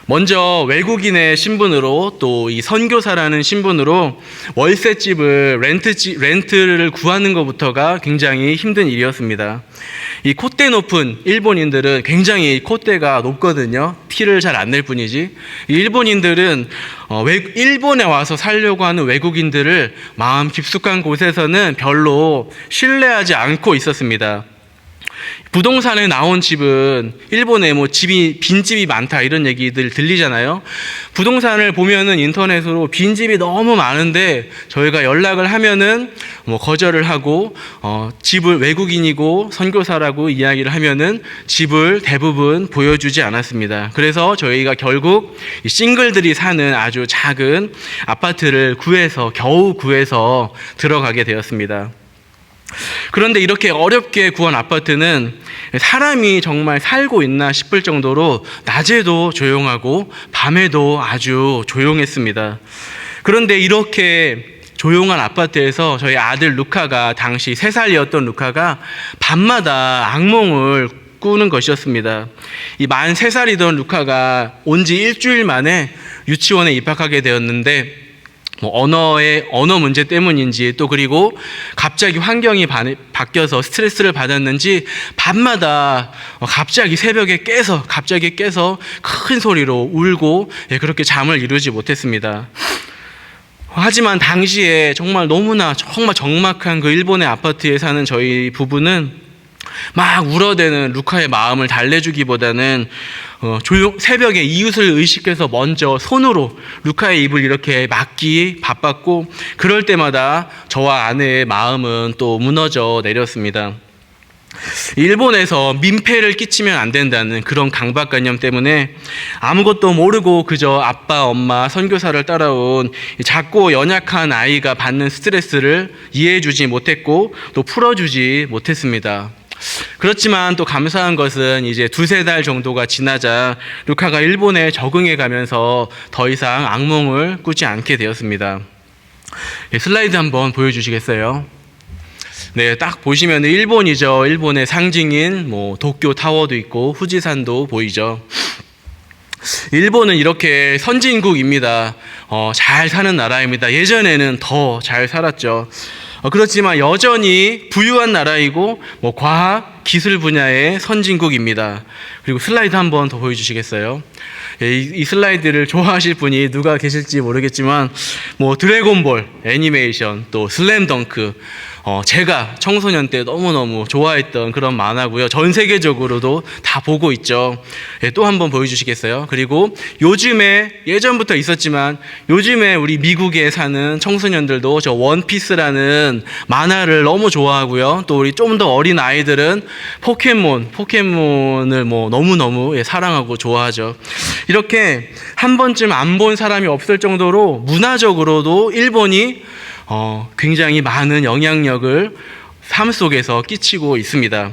먼저 외국인의 신분으로 또 이 선교사라는 신분으로 월세집을 렌트를 구하는 것부터가 굉장히 힘든 일이었습니다. 이 콧대 높은 일본인들은 굉장히 콧대가 높거든요. 티를 잘 안 낼 뿐이지. 이 일본인들은 일본에 와서 살려고 하는 외국인들을 마음 깊숙한 곳에서는 별로 신뢰하지 않고 있었습니다. 부동산에 나온 집은 일본에 빈집이 많다 이런 얘기들 들리잖아요. 부동산을 보면은 인터넷으로 빈집이 너무 많은데 저희가 연락을 하면은 거절을 하고 집을 외국인이고 선교사라고 이야기를 하면은 집을 대부분 보여주지 않았습니다. 그래서 저희가 결국 이 싱글들이 사는 아주 작은 아파트를 겨우 구해서 들어가게 되었습니다. 그런데 이렇게 어렵게 구한 아파트는 사람이 정말 살고 있나 싶을 정도로 낮에도 조용하고 밤에도 아주 조용했습니다. 그런데 이렇게 조용한 아파트에서 저희 아들 루카가 당시 3살이었던 루카가 밤마다 악몽을 꾸는 것이었습니다. 이 만 3살이던 루카가 온 지 일주일 만에 유치원에 입학하게 되었는데 언어 문제 때문인지 또 그리고 갑자기 환경이 바뀌어서 스트레스를 받았는지 밤마다 갑자기 새벽에 깨서 큰 소리로 울고 그렇게 잠을 이루지 못했습니다. 하지만 당시에 정말 적막한 그 일본의 아파트에 사는 저희 부부는 막 울어대는 루카의 마음을 달래주기보다는 새벽에 이웃을 의식해서 먼저 손으로 루카의 입을 이렇게 막기 바빴고 그럴 때마다 저와 아내의 마음은 또 무너져 내렸습니다. 일본에서 민폐를 끼치면 안 된다는 그런 강박관념 때문에 아무것도 모르고 그저 아빠, 엄마, 선교사를 따라온 작고 연약한 아이가 받는 스트레스를 이해해주지 못했고 또 풀어주지 못했습니다. 그렇지만 또 감사한 것은 이제 2-3달 정도가 지나자 루카가 일본에 적응해 가면서 더 이상 악몽을 꾸지 않게 되었습니다. 슬라이드 한번 보여주시겠어요? 네, 딱 보시면 일본이죠. 일본의 상징인 도쿄 타워도 있고 후지산도 보이죠. 일본은 이렇게 선진국입니다. 잘 사는 나라입니다. 예전에는 더 잘 살았죠. 그렇지만 여전히 부유한 나라이고 과학, 기술 분야의 선진국입니다. 그리고 슬라이드 한번 더 보여주시겠어요? 이 슬라이드를 좋아하실 분이 누가 계실지 모르겠지만 드래곤볼 애니메이션 또 슬램덩크 제가 청소년 때 너무너무 좋아했던 그런 만화고요. 전 세계적으로도 다 보고 있죠. 또 한번 보여주시겠어요? 그리고 예전부터 있었지만 요즘에 우리 미국에 사는 청소년들도 저 원피스라는 만화를 너무 좋아하고요. 또 우리 좀 더 어린 아이들은 포켓몬을 너무너무 사랑하고 좋아하죠. 이렇게 한 번쯤 안 본 사람이 없을 정도로 문화적으로도 일본이 굉장히 많은 영향력을 삶 속에서 끼치고 있습니다.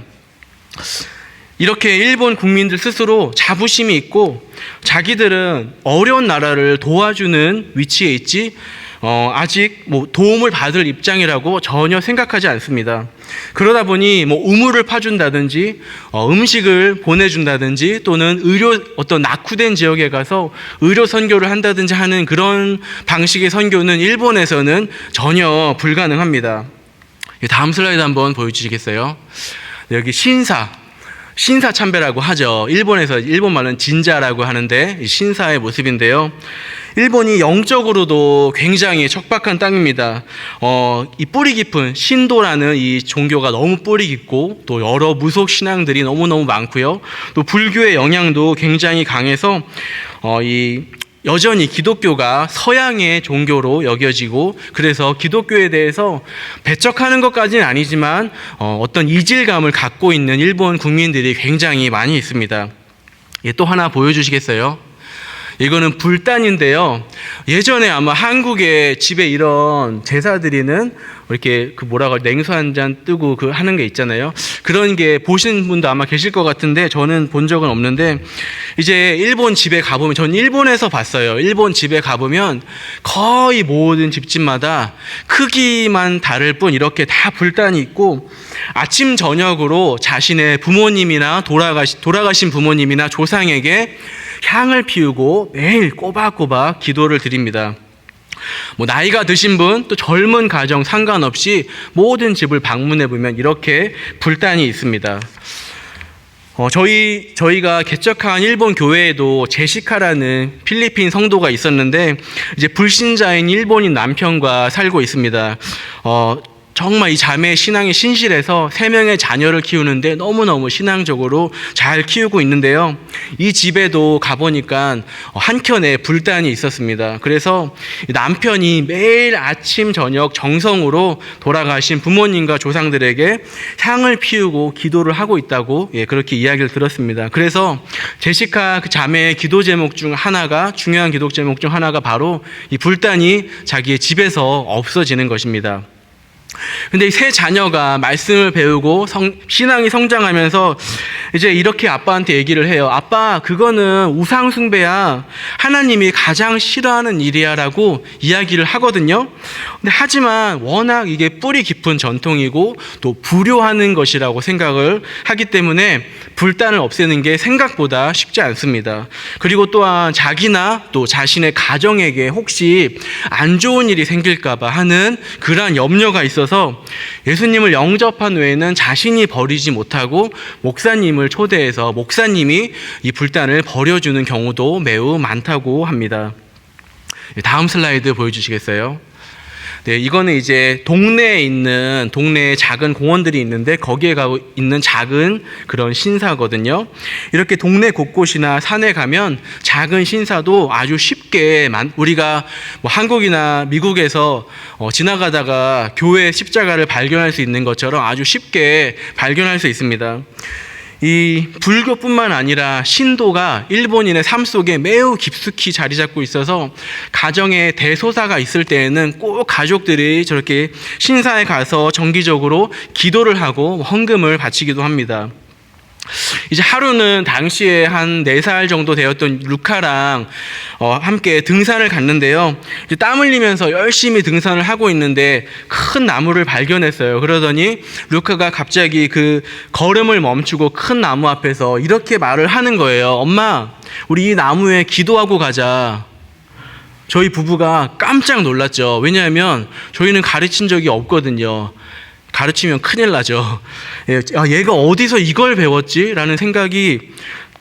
이렇게 일본 국민들 스스로 자부심이 있고 자기들은 어려운 나라를 도와주는 위치에 있지 아직 뭐 도움을 받을 입장이라고 전혀 생각하지 않습니다. 그러다 보니 뭐 우물을 파준다든지 음식을 보내준다든지 또는 어떤 낙후된 지역에 가서 의료 선교를 한다든지 하는 그런 방식의 선교는 일본에서는 전혀 불가능합니다. 다음 슬라이드 한번 보여주시겠어요? 여기 신사 참배라고 하죠. 일본에서 일본 말은 진자라고 하는데 신사의 모습인데요. 일본이 영적으로도 굉장히 척박한 땅입니다. 이 뿌리 깊은 신도라는 이 종교가 너무 뿌리 깊고 또 여러 무속 신앙들이 너무너무 많고요. 또 불교의 영향도 굉장히 강해서 여전히 기독교가 서양의 종교로 여겨지고 그래서 기독교에 대해서 배척하는 것까지는 아니지만 어떤 이질감을 갖고 있는 일본 국민들이 굉장히 많이 있습니다. 또 하나 보여주시겠어요? 이거는 불단인데요. 예전에 아마 한국의 집에 이런 제사 드리는 이렇게 냉수 한 잔 뜨고 하는 게 있잖아요. 그런 게 보시는 분도 아마 계실 것 같은데 저는 본 적은 없는데 이제 일본 집에 가보면 전 일본에서 봤어요. 일본 집에 가보면 거의 모든 집집마다 크기만 다를 뿐 이렇게 다 불단이 있고 아침 저녁으로 자신의 부모님이나 돌아가신 부모님이나 조상에게 향을 피우고 매일 꼬박꼬박 기도를 드립니다. 나이가 드신 분, 또 젊은 가정 상관없이 모든 집을 방문해 보면 이렇게 불단이 있습니다. 저희가 개척한 일본 교회에도 제시카라는 필리핀 성도가 있었는데 이제 불신자인 일본인 남편과 살고 있습니다. 정말 이 자매의 신앙이 신실해서 3명의 자녀를 키우는데 너무너무 신앙적으로 잘 키우고 있는데요. 이 집에도 가보니까 한켠에 불단이 있었습니다. 그래서 남편이 매일 아침 저녁 정성으로 돌아가신 부모님과 조상들에게 향을 피우고 기도를 하고 있다고 그렇게 이야기를 들었습니다. 그래서 제시카 그 자매의 기도 제목 중 하나가 중요한 기도 제목 중 하나가 바로 이 불단이 자기의 집에서 없어지는 것입니다. 근데 이 세 자녀가 말씀을 배우고 신앙이 성장하면서 이제 이렇게 아빠한테 얘기를 해요. 아빠, 그거는 우상숭배야. 하나님이 가장 싫어하는 일이야 라고 이야기를 하거든요. 근데 하지만 워낙 이게 뿌리 깊은 전통이고 또 불효하는 것이라고 생각을 하기 때문에 불단을 없애는 게 생각보다 쉽지 않습니다. 그리고 또한 자기나 또 자신의 가정에게 혹시 안 좋은 일이 생길까봐 하는 그러한 염려가 있어서 예수님을 영접한 외에는 자신이 버리지 못하고 목사님을 초대해서 목사님이 이 불단을 버려주는 경우도 매우 많다고 합니다. 다음 슬라이드 보여주시겠어요? 네, 이거는 이제 동네에 작은 공원들이 있는데 거기에 있는 작은 그런 신사거든요. 이렇게 동네 곳곳이나 산에 가면 작은 신사도 아주 쉽게 우리가 한국이나 미국에서 지나가다가 교회 십자가를 발견할 수 있는 것처럼 아주 쉽게 발견할 수 있습니다. 이 불교뿐만 아니라 신도가 일본인의 삶 속에 매우 깊숙이 자리 잡고 있어서 가정에 대소사가 있을 때에는 꼭 가족들이 저렇게 신사에 가서 정기적으로 기도를 하고 헌금을 바치기도 합니다. 이제 하루는 당시에 한 4살 정도 되었던 루카랑 함께 등산을 갔는데요. 이제 땀 흘리면서 열심히 등산을 하고 있는데 큰 나무를 발견했어요. 그러더니 루카가 갑자기 그 걸음을 멈추고 큰 나무 앞에서 이렇게 말을 하는 거예요. 엄마, 우리 이 나무에 기도하고 가자. 저희 부부가 깜짝 놀랐죠. 왜냐하면 저희는 가르친 적이 없거든요. 가르치면 큰일 나죠. 얘가 어디서 이걸 배웠지? 라는 생각이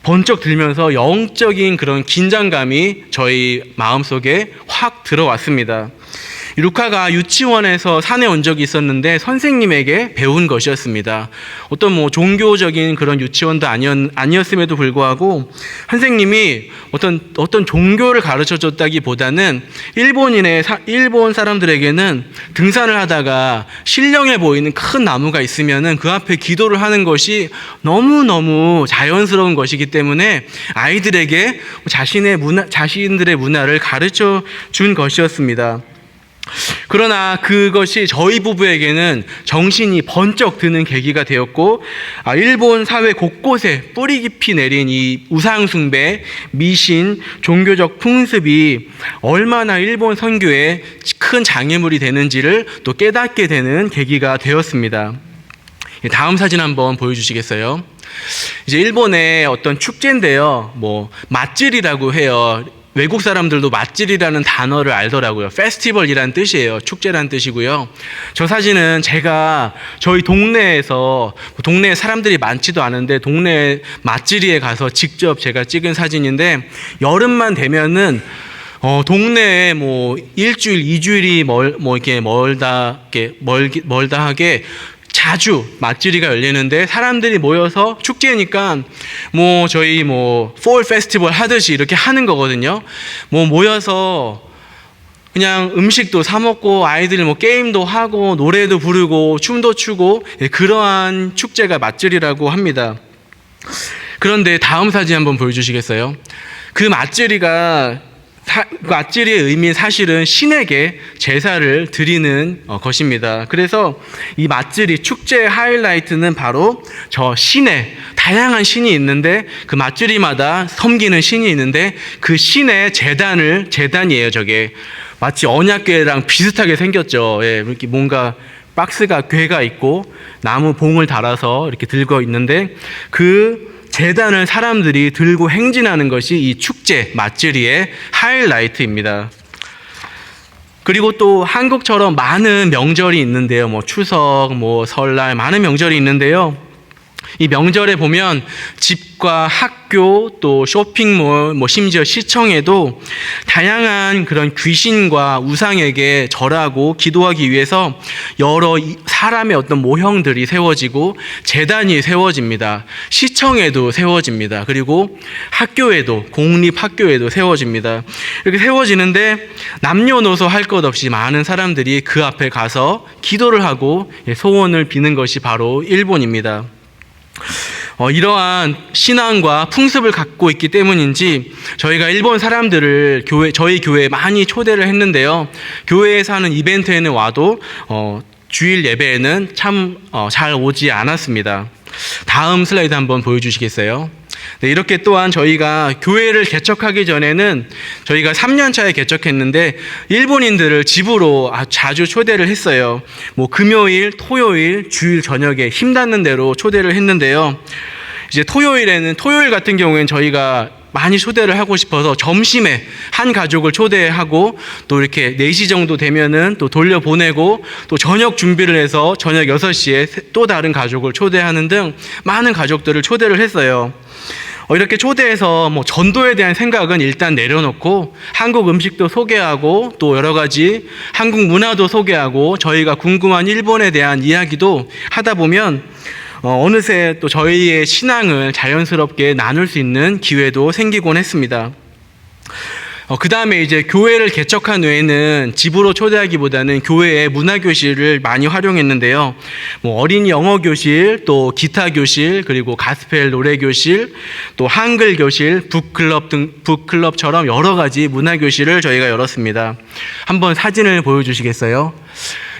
번쩍 들면서 영적인 그런 긴장감이 저희 마음속에 확 들어왔습니다. 루카가 유치원에서 산에 온 적이 있었는데 선생님에게 배운 것이었습니다. 어떤 종교적인 그런 유치원도 아니었음에도 불구하고 선생님이 어떤 종교를 가르쳐 줬다기보다는 일본 사람들에게는 등산을 하다가 신령해 보이는 큰 나무가 있으면은 그 앞에 기도를 하는 것이 너무너무 자연스러운 것이기 때문에 아이들에게 자신들의 문화를 가르쳐 준 것이었습니다. 그러나 그것이 저희 부부에게는 정신이 번쩍 드는 계기가 되었고, 일본 사회 곳곳에 뿌리 깊이 내린 이 우상숭배, 미신, 종교적 풍습이 얼마나 일본 선교에 큰 장애물이 되는지를 또 깨닫게 되는 계기가 되었습니다. 다음 사진 한번 보여주시겠어요? 이제 일본의 어떤 축제인데요. 맛질이라고 해요. 외국 사람들도 맛질이라는 단어를 알더라고요. 페스티벌이라는 뜻이에요. 축제라는 뜻이고요. 저 사진은 제가 저희 동네에서, 동네에 사람들이 많지도 않은데 동네 맛질이에 가서 직접 제가 찍은 사진인데, 여름만 되면은 동네에 일주일, 이주일이 멀다 하게 자주 맛질이가 열리는데, 사람들이 모여서 축제니까 저희 폴 페스티벌 하듯이 이렇게 하는 거거든요. 모여서 그냥 음식도 사 먹고 아이들이 게임도 하고 노래도 부르고 춤도 추고, 그러한 축제가 맛질이라고 합니다. 그런데 다음 사진 한번 보여주시겠어요? 그 맛질이의 의미는 사실은 신에게 제사를 드리는 것입니다. 그래서 이 맛질이 축제의 하이라이트는 바로 저 신의, 다양한 신이 있는데 그 맛질이마다 섬기는 신이 있는데 그 신의 제단이에요. 저게 마치 언약궤랑 비슷하게 생겼죠. 예, 이렇게 뭔가 박스가 궤가 있고 나무 봉을 달아서 이렇게 들고 있는데, 그 제단을 사람들이 들고 행진하는 것이 이 축제 맛질이의 하이라이트입니다. 그리고 또 한국처럼 많은 명절이 있는데요. 추석, 설날, 많은 명절이 있는데요. 이 명절에 보면 집과 학교, 또 쇼핑몰, 심지어 시청에도 다양한 그런 귀신과 우상에게 절하고 기도하기 위해서 여러 사람의 어떤 모형들이 세워지고 제단이 세워집니다. 시청에도 세워집니다. 그리고 학교에도, 공립학교에도 세워집니다. 이렇게 세워지는데 남녀노소 할 것 없이 많은 사람들이 그 앞에 가서 기도를 하고 소원을 비는 것이 바로 일본입니다. 이러한 신앙과 풍습을 갖고 있기 때문인지 저희가 일본 사람들을 저희 교회에 많이 초대를 했는데요. 교회에서 하는 이벤트에는 와도 주일 예배에는 참 잘 오지 않았습니다. 다음 슬라이드 한번 보여주시겠어요? 네, 이렇게 또한 저희가 교회를 개척하기 전에는 저희가 3년 차에 개척했는데 일본인들을 집으로 자주 초대를 했어요. 금요일, 토요일, 주일 저녁에 힘닿는 대로 초대를 했는데요. 이제 토요일 같은 경우에는 저희가 많이 초대를 하고 싶어서 점심에 한 가족을 초대하고 또 이렇게 4시 정도 되면은 또 돌려보내고 또 저녁 준비를 해서 저녁 6시에 또 다른 가족을 초대하는 등 많은 가족들을 초대를 했어요. 이렇게 초대해서 전도에 대한 생각은 일단 내려놓고 한국 음식도 소개하고 또 여러 가지 한국 문화도 소개하고 저희가 궁금한 일본에 대한 이야기도 하다 보면 어느새 또 저희의 신앙을 자연스럽게 나눌 수 있는 기회도 생기곤 했습니다. 그 다음에 이제 교회를 개척한 후에는 집으로 초대하기보다는 교회의 문화교실을 많이 활용했는데요. 어린이 영어교실, 또 기타교실, 그리고 가스펠 노래교실, 또 한글교실, 북클럽처럼 여러 가지 문화교실을 저희가 열었습니다. 한번 사진을 보여주시겠어요?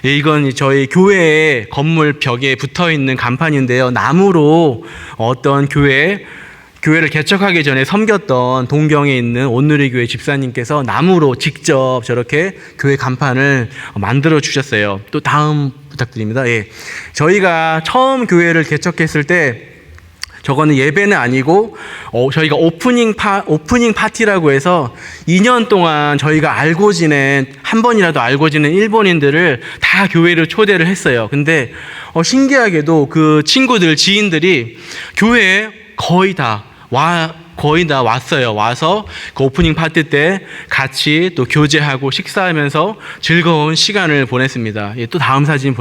예, 이건 저희 교회 건물 벽에 붙어있는 간판인데요. 나무로 어떤 교회를 개척하기 전에 섬겼던 동경에 있는 온누리교회 집사님께서 나무로 직접 저렇게 교회 간판을 만들어 주셨어요. 또 다음 부탁드립니다. 예. 저희가 처음 교회를 개척했을 때 저거는 예배는 아니고 저희가 오프닝 파티라고 해서 2년 동안 저희가 한 번이라도 알고 지낸 일본인들을 다 교회로 초대를 했어요. 근데 신기하게도 그 지인들이 교회에 거의 다 왔어요. 와서 그 오프닝 파티 때 같이 또 교제하고 식사하면서 즐거운 시간을 보냈습니다. 예, 또 다음 사진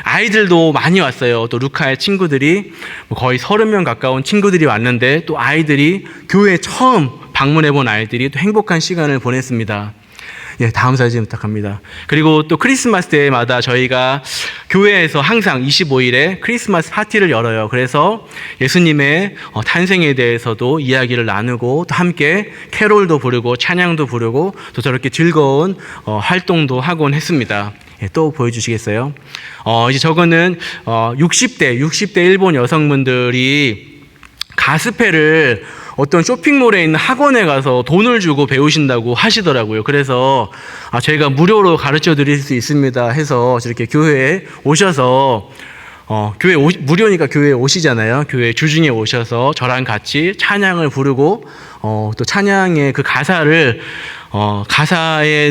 아이들도 많이 왔어요. 또 루카의 친구들이 거의 30명 가까운 친구들이 왔는데 또 아이들이 교회에 처음 방문해 본 아이들이 또 행복한 시간을 보냈습니다. 예, 다음 사진 부탁합니다. 그리고 또 크리스마스 때마다 저희가 교회에서 항상 25일에 크리스마스 파티를 열어요. 그래서 예수님의 탄생에 대해서도 이야기를 나누고 또 함께 캐롤도 부르고 찬양도 부르고 또 저렇게 즐거운 활동도 하곤 했습니다. 예, 또 보여주시겠어요? 이제 저거는 60대 일본 여성분들이 가스펠을 어떤 쇼핑몰에 있는 학원에 가서 돈을 주고 배우신다고 하시더라고요. 그래서 저희가 무료로 가르쳐 드릴 수 있습니다 해서 저렇게 교회에 오셔서 무료니까 교회에 오시잖아요. 교회 주중에 오셔서 저랑 같이 찬양을 부르고 또 찬양의 그 가사의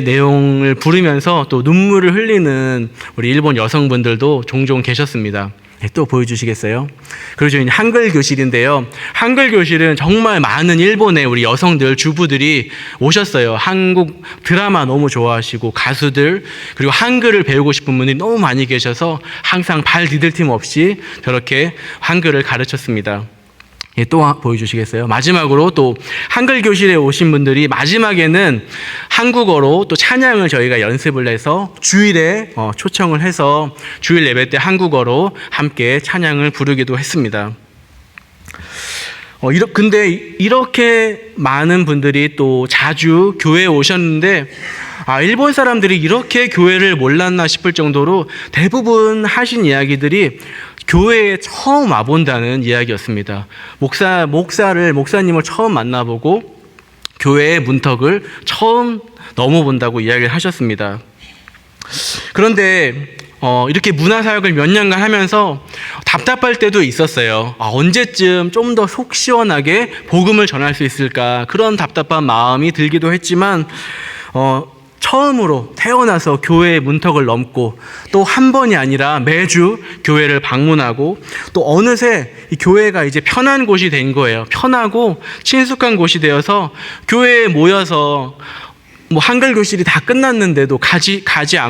내용을 부르면서 또 눈물을 흘리는 우리 일본 여성분들도 종종 계셨습니다. 네, 또 보여주시겠어요? 그리고 저희는 한글 교실인데요. 한글 교실은 정말 많은 일본의 우리 여성들, 주부들이 오셨어요. 한국 드라마 너무 좋아하시고 가수들, 그리고 한글을 배우고 싶은 분들이 너무 많이 계셔서 항상 발 디딜 틈 없이 저렇게 한글을 가르쳤습니다. 예, 또 보여주시겠어요? 마지막으로 또 한글 교실에 오신 분들이 마지막에는 한국어로 또 찬양을 저희가 연습을 해서 주일에 초청을 해서 주일 예배 때 한국어로 함께 찬양을 부르기도 했습니다. 근데 이렇게 많은 분들이 또 자주 교회에 오셨는데 일본 사람들이 이렇게 교회를 몰랐나 싶을 정도로 대부분 하신 이야기들이 교회에 처음 와본다는 이야기였습니다. 목사님을 처음 만나보고 교회의 문턱을 처음 넘어본다고 이야기를 하셨습니다. 그런데 이렇게 문화사역을 몇 년간 하면서 답답할 때도 있었어요. 언제쯤 좀 더 속 시원하게 복음을 전할 수 있을까, 그런 답답한 마음이 들기도 했지만 처음으로 태어나서 교회의 문턱을 넘고 또 한 번이 아니라 매주 교회를 방문하고 또 어느새 이 교회가 이제 편한 곳이 된 거예요. 편하고 친숙한 곳이 되어서 교회에 모여서 한글 교실이 다 끝났는데도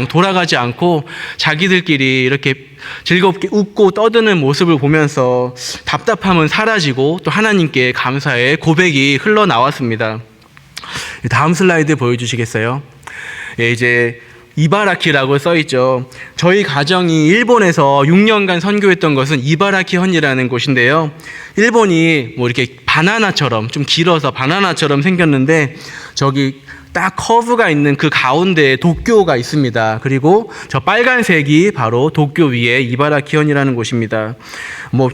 돌아가지 않고 자기들끼리 이렇게 즐겁게 웃고 떠드는 모습을 보면서 답답함은 사라지고 또 하나님께 감사의 고백이 흘러나왔습니다. 다음 슬라이드 보여주시겠어요? 예, 이제 이바라키라고 써있죠. 저희 가정이 일본에서 6년간 선교했던 것은 이바라키현이라는 곳인데요. 일본이 이렇게 바나나처럼, 좀 길어서 바나나처럼 생겼는데 저기 딱 커브가 있는 그 가운데에 도쿄가 있습니다. 그리고 저 빨간색이 바로 도쿄 위에 이바라키현이라는 곳입니다.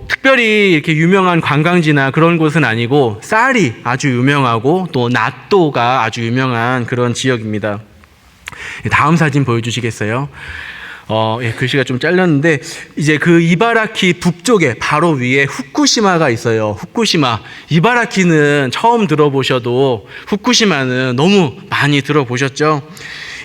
특별히 이렇게 유명한 관광지나 그런 곳은 아니고 쌀이 아주 유명하고 또 나또가 아주 유명한 그런 지역입니다. 다음 사진 보여주시겠어요? 예, 글씨가 좀 잘렸는데 이제 그 이바라키 북쪽에 바로 위에 후쿠시마가 있어요. 후쿠시마. 이바라키는 처음 들어보셔도 후쿠시마는 너무 많이 들어보셨죠?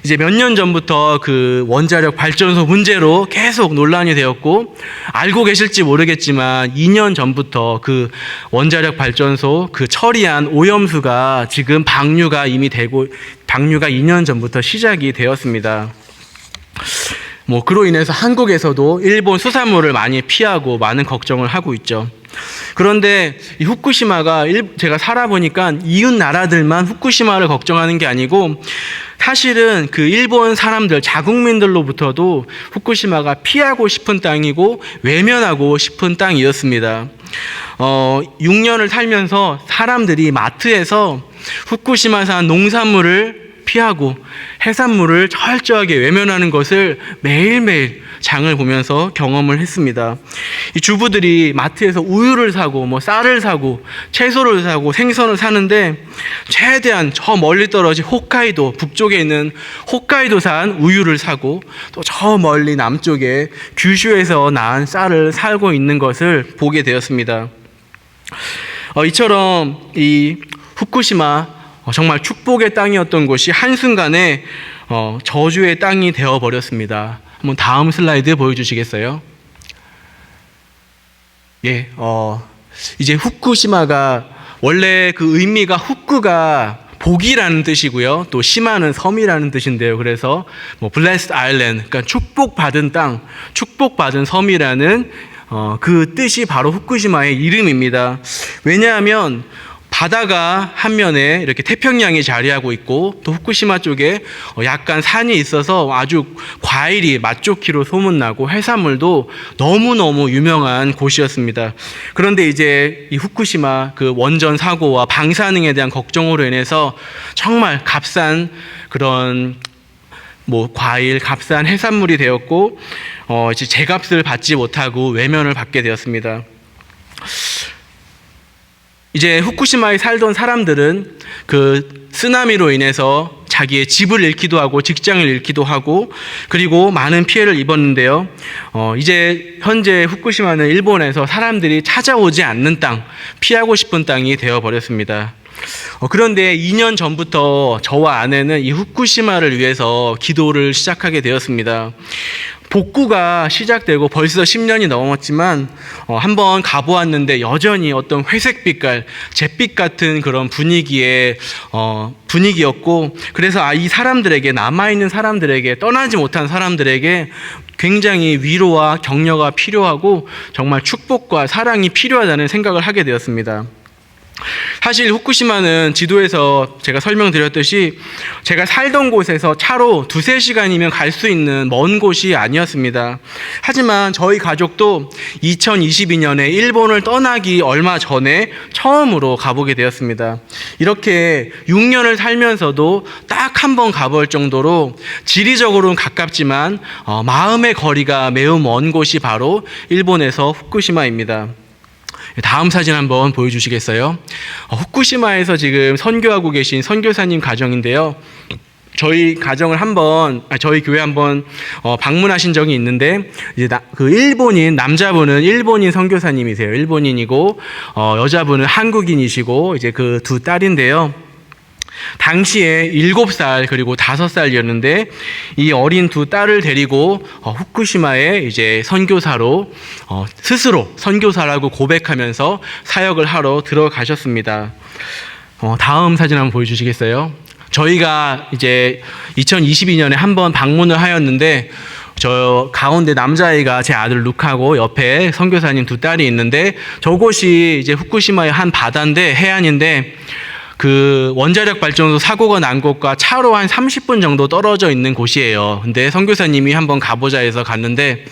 이제 몇 년 전부터 그 원자력 발전소 문제로 계속 논란이 되었고, 알고 계실지 모르겠지만 2년 전부터 그 원자력 발전소 그 처리한 오염수가 지금 방류가 2년 전부터 시작이 되었습니다. 그로 인해서 한국에서도 일본 수산물을 많이 피하고 많은 걱정을 하고 있죠. 그런데 이 후쿠시마가 제가 살아보니까 이웃 나라들만 후쿠시마를 걱정하는 게 아니고 사실은 그 일본 사람들, 자국민들로부터도 후쿠시마가 피하고 싶은 땅이고 외면하고 싶은 땅이었습니다. 6년을 살면서 사람들이 마트에서 후쿠시마산 농산물을 피하고 해산물을 철저하게 외면하는 것을 매일매일 장을 보면서 경험을 했습니다. 이 주부들이 마트에서 우유를 사고 쌀을 사고 채소를 사고 생선을 사는데 최대한 저 멀리 떨어진 홋카이도 북쪽에 있는 홋카이도산 우유를 사고 또 저 멀리 남쪽에 규슈에서 난 쌀을 사고 있는 것을 보게 되었습니다. 이처럼 이 후쿠시마 정말 축복의 땅이었던 곳이 한순간에 저주의 땅이 되어버렸습니다. 한번 다음 슬라이드 보여주시겠어요? 예, 이제 후쿠시마가 원래 그 의미가 후쿠가 복이라는 뜻이고요. 또 시마는 섬이라는 뜻인데요. 그래서 Blessed Island, 그러니까 축복받은 땅, 축복받은 섬이라는 그 뜻이 바로 후쿠시마의 이름입니다. 왜냐하면 바다가 한 면에 이렇게 태평양이 자리하고 있고 또 후쿠시마 쪽에 약간 산이 있어서 아주 과일이 맛 좋기로 소문나고 해산물도 너무너무 유명한 곳이었습니다. 그런데 이제 이 후쿠시마 그 원전 사고와 방사능에 대한 걱정으로 인해서 정말 값싼 그런 과일, 값싼 해산물이 되었고 이제 제값을 받지 못하고 외면을 받게 되었습니다. 이제 후쿠시마에 살던 사람들은 그 쓰나미로 인해서 자기의 집을 잃기도 하고 직장을 잃기도 하고 그리고 많은 피해를 입었는데요. 이제 현재 후쿠시마는 일본에서 사람들이 찾아오지 않는 땅, 피하고 싶은 땅이 되어버렸습니다. 그런데 2년 전부터 저와 아내는 이 후쿠시마를 위해서 기도를 시작하게 되었습니다. 복구가 시작되고 벌써 10년이 넘었지만 한번 가보았는데 여전히 어떤 회색빛깔, 잿빛 같은 그런 분위기였고 그래서 이 사람들에게 남아있는 사람들에게 떠나지 못한 사람들에게 굉장히 위로와 격려가 필요하고 정말 축복과 사랑이 필요하다는 생각을 하게 되었습니다. 사실 후쿠시마는 지도에서 제가 설명드렸듯이 제가 살던 곳에서 차로 2-3시간이면 갈 수 있는 먼 곳이 아니었습니다. 하지만 저희 가족도 2022년에 일본을 떠나기 얼마 전에 처음으로 가보게 되었습니다. 이렇게 6년을 살면서도 딱 한 번 가볼 정도로 지리적으로는 가깝지만 마음의 거리가 매우 먼 곳이 바로 일본에서 후쿠시마입니다. 다음 사진 한번 보여주시겠어요? 후쿠시마에서 지금 선교하고 계신 선교사님 가정인데요. 저희 가정을 저희 교회 한번 방문하신 적이 있는데 이제 그 일본인 남자분은 일본인 선교사님이세요. 일본인이고 여자분은 한국인이시고 이제 그 두 딸인데요. 당시에 7살 그리고 5살이었는데 이 어린 두 딸을 데리고 후쿠시마에 이제 선교사로 스스로 선교사라고 고백하면서 사역을 하러 들어가셨습니다. 다음 사진 한번 보여주시겠어요? 저희가 이제 2022년에 한번 방문을 하였는데 저 가운데 남자아이가 제 아들 룩하고 옆에 선교사님 두 딸이 있는데 저곳이 이제 후쿠시마의 한 바다인데 해안인데 그 원자력 발전소 사고가 난 곳과 차로 한 30분 정도 떨어져 있는 곳이에요. 근데 선교사님이 한번 가보자 해서 갔는데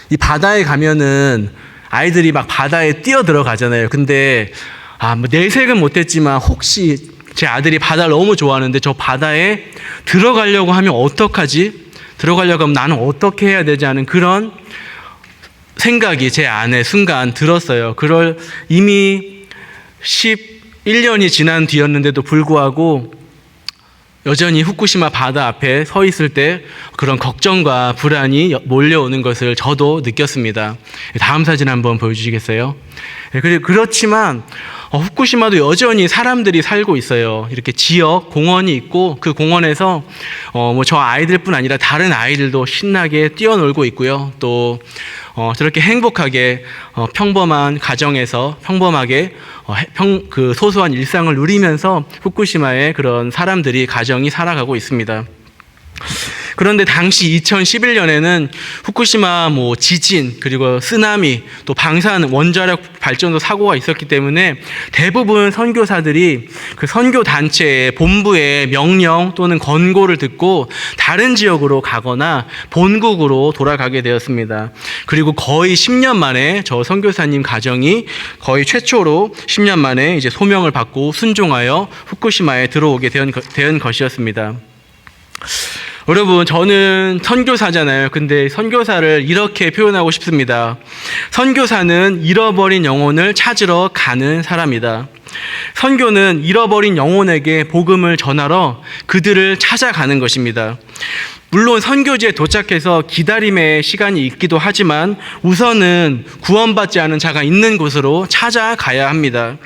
이 바다에 가면은 아이들이 막 바다에 뛰어 들어가잖아요. 근데 내색은 못했지만 혹시 제 아들이 바다를 너무 좋아하는데 저 바다에 들어가려고 하면 어떡하지? 들어가려고 하면 나는 어떻게 해야 되지 하는 그런 생각이 제 안에 순간 들었어요. 그럴 이미 11년이 지난 뒤였는데도 불구하고 여전히 후쿠시마 바다 앞에 서 있을 때 그런 걱정과 불안이 몰려오는 것을 저도 느꼈습니다. 다음 사진 한번 보여주시겠어요? 그렇지만 후쿠시마도 여전히 사람들이 살고 있어요. 이렇게 지역 공원이 있고 그 공원에서 저 아이들뿐 아니라 다른 아이들도 신나게 뛰어놀고 있고요. 또 저렇게 행복하게 평범한 가정에서 평범하게 그 소소한 일상을 누리면서 후쿠시마의 그런 사람들이 가정이 살아가고 있습니다. 그런데 당시 2011년에는 후쿠시마 지진 그리고 쓰나미 또 방사능 원자력 발전소 사고가 있었기 때문에 대부분 선교사들이 그 선교 단체의 본부의 명령 또는 권고를 듣고 다른 지역으로 가거나 본국으로 돌아가게 되었습니다. 그리고 거의 10년 만에 저 선교사님 가정이 거의 최초로 10년 만에 이제 소명을 받고 순종하여 후쿠시마에 들어오게 된 것이었습니다. 여러분, 저는 선교사잖아요. 근데 선교사를 이렇게 표현하고 싶습니다. 선교사는 잃어버린 영혼을 찾으러 가는 사람이다. 선교는 잃어버린 영혼에게 복음을 전하러 그들을 찾아가는 것입니다. 물론 선교지에 도착해서 기다림의 시간이 있기도 하지만 우선은 구원받지 않은 자가 있는 곳으로 찾아가야 합니다.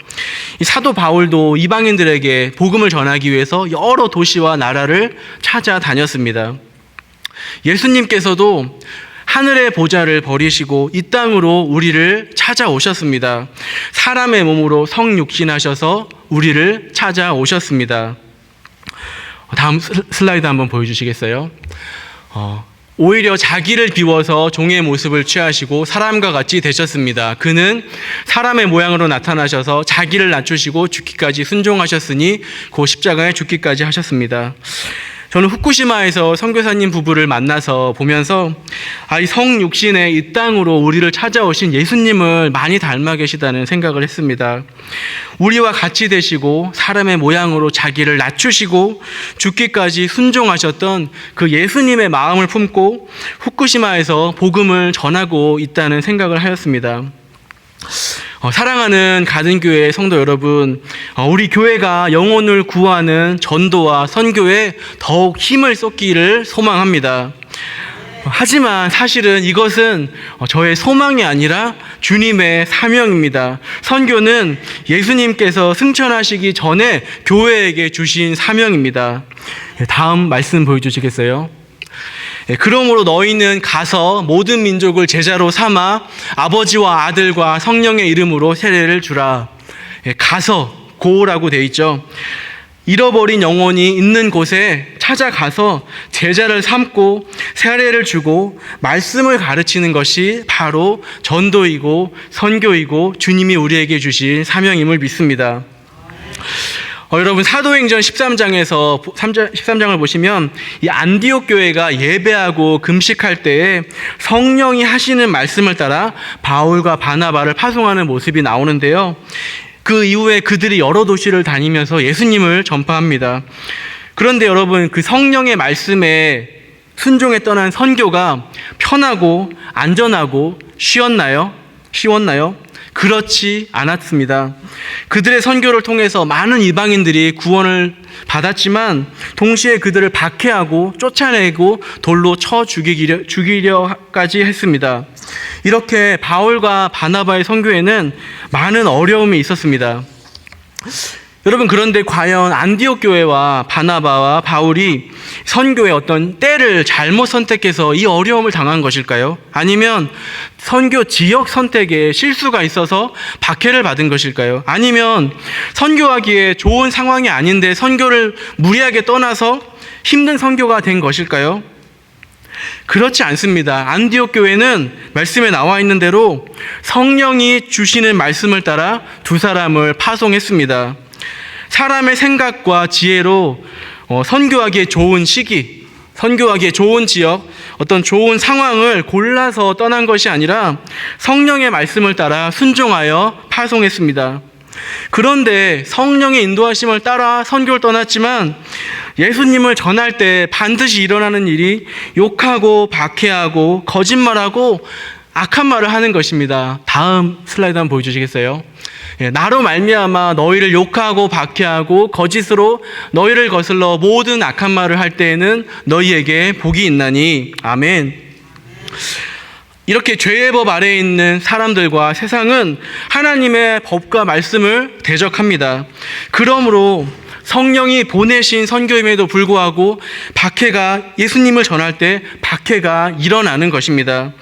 이 사도 바울도 이방인들에게 복음을 전하기 위해서 여러 도시와 나라를 찾아다녔습니다. 예수님께서도 하늘의 보좌를 버리시고 이 땅으로 우리를 찾아오셨습니다. 사람의 몸으로 성육신하셔서 우리를 찾아오셨습니다. 다음 슬라이드 한번 보여주시겠어요? 오히려 자기를 비워서 종의 모습을 취하시고 사람과 같이 되셨습니다. 그는 사람의 모양으로 나타나셔서 자기를 낮추시고 죽기까지 순종하셨으니 그 십자가에 죽기까지 하셨습니다. 저는 후쿠시마에서 선교사님 부부를 만나서 보면서 이 성육신의 이 땅으로 우리를 찾아오신 예수님을 많이 닮아 계시다는 생각을 했습니다. 우리와 같이 되시고 사람의 모양으로 자기를 낮추시고 죽기까지 순종하셨던 그 예수님의 마음을 품고 후쿠시마에서 복음을 전하고 있다는 생각을 하였습니다. 사랑하는 가든교회 성도 여러분, 우리 교회가 영혼을 구하는 전도와 선교에 더욱 힘을 쏟기를 소망합니다. 하지만 사실은 이것은 저의 소망이 아니라 주님의 사명입니다. 선교는 예수님께서 승천하시기 전에 교회에게 주신 사명입니다. 다음 말씀 보여주시겠어요? 그러므로 너희는 가서 모든 민족을 제자로 삼아 아버지와 아들과 성령의 이름으로 세례를 주라. 가서, 고라고 되어 있죠. 잃어버린 영혼이 있는 곳에 찾아가서 제자를 삼고 세례를 주고 말씀을 가르치는 것이 바로 전도이고 선교이고 주님이 우리에게 주신 사명임을 믿습니다. 여러분, 사도행전 13장을 보시면 이 안디옥 교회가 예배하고 금식할 때에 성령이 하시는 말씀을 따라 바울과 바나바를 파송하는 모습이 나오는데요. 그 이후에 그들이 여러 도시를 다니면서 예수님을 전파합니다. 그런데 여러분, 그 성령의 말씀에 순종에 떠난 선교가 편하고 안전하고 쉬웠나요? 그렇지 않았습니다. 그들의 선교를 통해서 많은 이방인들이 구원을 받았지만 동시에 그들을 박해하고 쫓아내고 돌로 쳐 죽이려까지 했습니다. 이렇게 바울과 바나바의 선교에는 많은 어려움이 있었습니다. 여러분, 그런데 과연 안디옥 교회와 바나바와 바울이 선교의 어떤 때를 잘못 선택해서 이 어려움을 당한 것일까요? 아니면 선교 지역 선택에 실수가 있어서 박해를 받은 것일까요? 아니면 선교하기에 좋은 상황이 아닌데 선교를 무리하게 떠나서 힘든 선교가 된 것일까요? 그렇지 않습니다. 안디옥 교회는 말씀에 나와 있는 대로 성령이 주시는 말씀을 따라 두 사람을 파송했습니다. 사람의 생각과 지혜로 선교하기에 좋은 시기, 선교하기에 좋은 지역, 어떤 좋은 상황을 골라서 떠난 것이 아니라 성령의 말씀을 따라 순종하여 파송했습니다. 그런데 성령의 인도하심을 따라 선교를 떠났지만 예수님을 전할 때 반드시 일어나는 일이 욕하고 박해하고 거짓말하고 악한 말을 하는 것입니다. 다음 슬라이드 한번 보여주시겠어요? 나로 말미암아 너희를 욕하고 박해하고 거짓으로 너희를 거슬러 모든 악한 말을 할 때에는 너희에게 복이 있나니. 아멘. 이렇게 죄의 법 아래에 있는 사람들과 세상은 하나님의 법과 말씀을 대적합니다. 그러므로 성령이 보내신 선교임에도 불구하고 박해가, 예수님을 전할 때 박해가 일어나는 것입니다.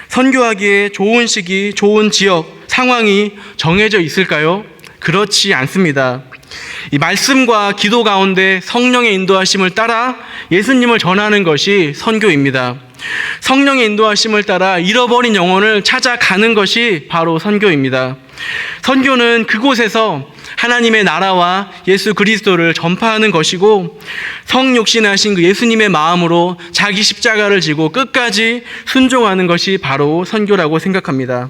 선교하기에 좋은 시기, 좋은 지역, 상황이 정해져 있을까요? 그렇지 않습니다. 이 말씀과 기도 가운데 성령의 인도하심을 따라 예수님을 전하는 것이 선교입니다. 성령의 인도하심을 따라 잃어버린 영혼을 찾아가는 것이 바로 선교입니다. 선교는 그곳에서 하나님의 나라와 예수 그리스도를 전파하는 것이고, 성육신하신 그 예수님의 마음으로 자기 십자가를 지고 끝까지 순종하는 것이 바로 선교라고 생각합니다.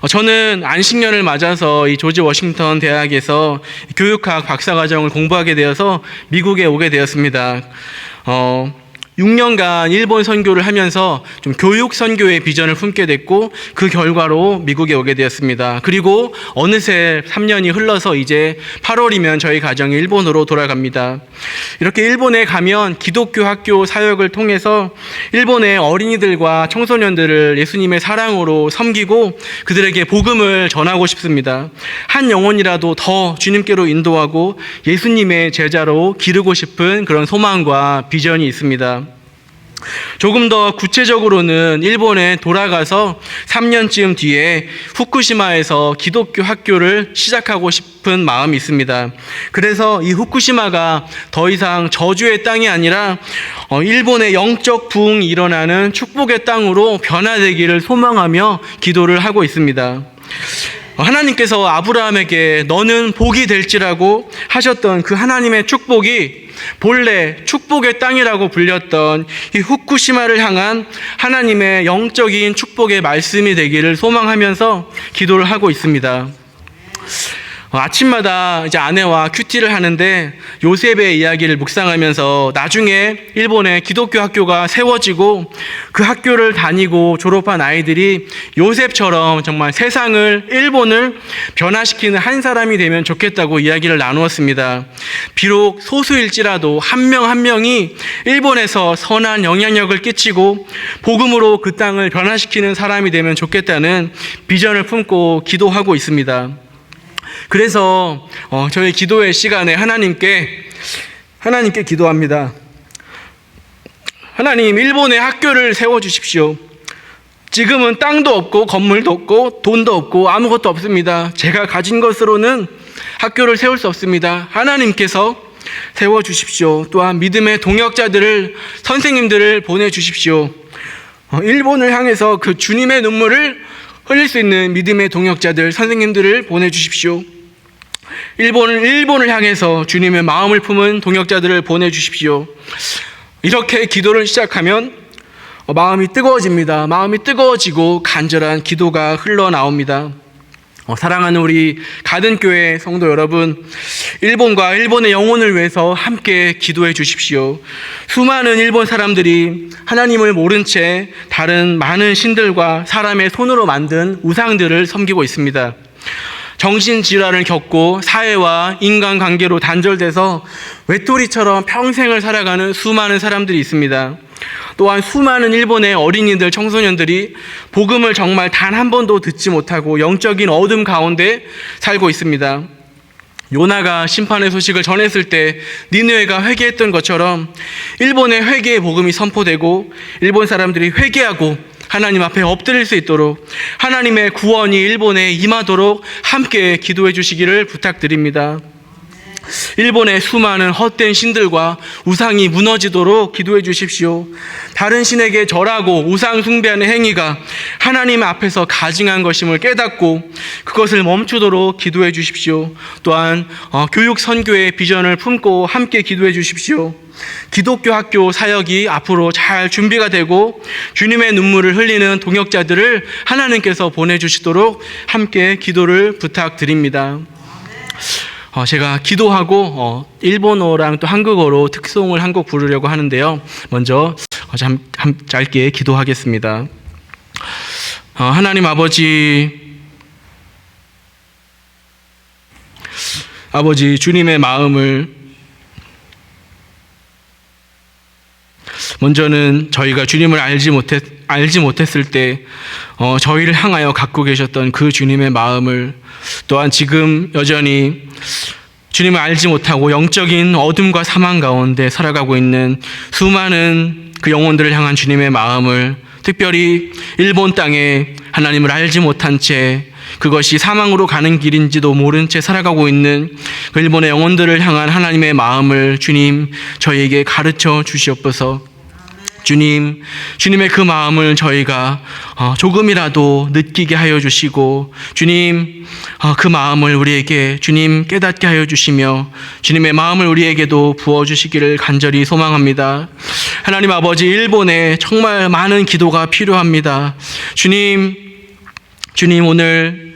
저는 안식년을 맞아서 이 조지 워싱턴 대학에서 교육학 박사과정을 공부하게 되어서 미국에 오게 되었습니다. 6년간 일본 선교를 하면서 좀 교육 선교의 비전을 품게 됐고, 그 결과로 미국에 오게 되었습니다. 그리고 어느새 3년이 흘러서 이제 8월이면 저희 가정이 일본으로 돌아갑니다. 이렇게 일본에 가면 기독교 학교 사역을 통해서 일본의 어린이들과 청소년들을 예수님의 사랑으로 섬기고 그들에게 복음을 전하고 싶습니다. 한 영혼이라도 더 주님께로 인도하고 예수님의 제자로 기르고 싶은 그런 소망과 비전이 있습니다. 조금 더 구체적으로는 일본에 돌아가서 3년쯤 뒤에 후쿠시마에서 기독교 학교를 시작하고 싶은 마음이 있습니다. 그래서 이 후쿠시마가 더 이상 저주의 땅이 아니라 일본의 영적 부흥이 일어나는 축복의 땅으로 변화되기를 소망하며 기도를 하고 있습니다. 하나님께서 아브라함에게 너는 복이 될지라고 하셨던 그 하나님의 축복이 본래 축복의 땅이라고 불렸던 이 후쿠시마를 향한 하나님의 영적인 축복의 말씀이 되기를 소망하면서 기도를 하고 있습니다. 아침마다 이제 아내와 큐티를 하는데 요셉의 이야기를 묵상하면서 나중에 일본에 기독교 학교가 세워지고 그 학교를 다니고 졸업한 아이들이 요셉처럼 정말 세상을, 일본을 변화시키는 한 사람이 되면 좋겠다고 이야기를 나누었습니다. 비록 소수일지라도 한 명 한 명이 일본에서 선한 영향력을 끼치고 복음으로 그 땅을 변화시키는 사람이 되면 좋겠다는 비전을 품고 기도하고 있습니다. 그래서 저희 기도의 시간에 하나님께 기도합니다. 하나님, 일본에 학교를 세워주십시오. 지금은 땅도 없고 건물도 없고 돈도 없고 아무것도 없습니다. 제가 가진 것으로는 학교를 세울 수 없습니다. 하나님께서 세워주십시오. 또한 믿음의 동역자들을, 선생님들을 보내주십시오. 일본을 향해서 그 주님의 눈물을 흘릴 수 있는 믿음의 동역자들, 선생님들을 보내주십시오. 일본을 향해서 주님의 마음을 품은 동역자들을 보내주십시오. 이렇게 기도를 시작하면 마음이 뜨거워집니다. 마음이 뜨거워지고 간절한 기도가 흘러나옵니다. 사랑하는 우리 가든교회 성도 여러분, 일본과 일본의 영혼을 위해서 함께 기도해 주십시오. 수많은 일본 사람들이 하나님을 모른 채 다른 많은 신들과 사람의 손으로 만든 우상들을 섬기고 있습니다. 정신질환을 겪고 사회와 인간관계로 단절돼서 외톨이처럼 평생을 살아가는 수많은 사람들이 있습니다. 또한 수많은 일본의 어린이들, 청소년들이 복음을 정말 단 한 번도 듣지 못하고 영적인 어둠 가운데 살고 있습니다. 요나가 심판의 소식을 전했을 때 니느웨가 회개했던 것처럼 일본의 회개의 복음이 선포되고 일본 사람들이 회개하고 하나님 앞에 엎드릴 수 있도록 하나님의 구원이 일본에 임하도록 함께 기도해 주시기를 부탁드립니다. 일본의 수많은 헛된 신들과 우상이 무너지도록 기도해 주십시오. 다른 신에게 절하고 우상 숭배하는 행위가 하나님 앞에서 가증한 것임을 깨닫고 그것을 멈추도록 기도해 주십시오. 또한 교육 선교의 비전을 품고 함께 기도해 주십시오. 기독교 학교 사역이 앞으로 잘 준비가 되고 주님의 눈물을 흘리는 동역자들을 하나님께서 보내주시도록 함께 기도를 부탁드립니다. 제가 기도하고 일본어랑 또 한국어로 특송을 한 곡 부르려고 하는데요. 먼저 짧게 기도하겠습니다. 하나님 아버지, 주님의 마음을 먼저는 저희가 주님을 알지 못했을 때 저희를 향하여 갖고 계셨던 그 주님의 마음을, 또한 지금 여전히 주님을 알지 못하고 영적인 어둠과 사망 가운데 살아가고 있는 수많은 그 영혼들을 향한 주님의 마음을, 특별히 일본 땅에 하나님을 알지 못한 채 그것이 사망으로 가는 길인지도 모른 채 살아가고 있는 그 일본의 영혼들을 향한 하나님의 마음을 주님 저희에게 가르쳐 주시옵소서. 주님의 그 마음을 저희가 조금이라도 느끼게 하여 주시고, 주님 그 마음을 우리에게 주님 깨닫게 하여 주시며 주님의 마음을 우리에게도 부어주시기를 간절히 소망합니다. 하나님 아버지, 일본에 정말 많은 기도가 필요합니다. 주님 오늘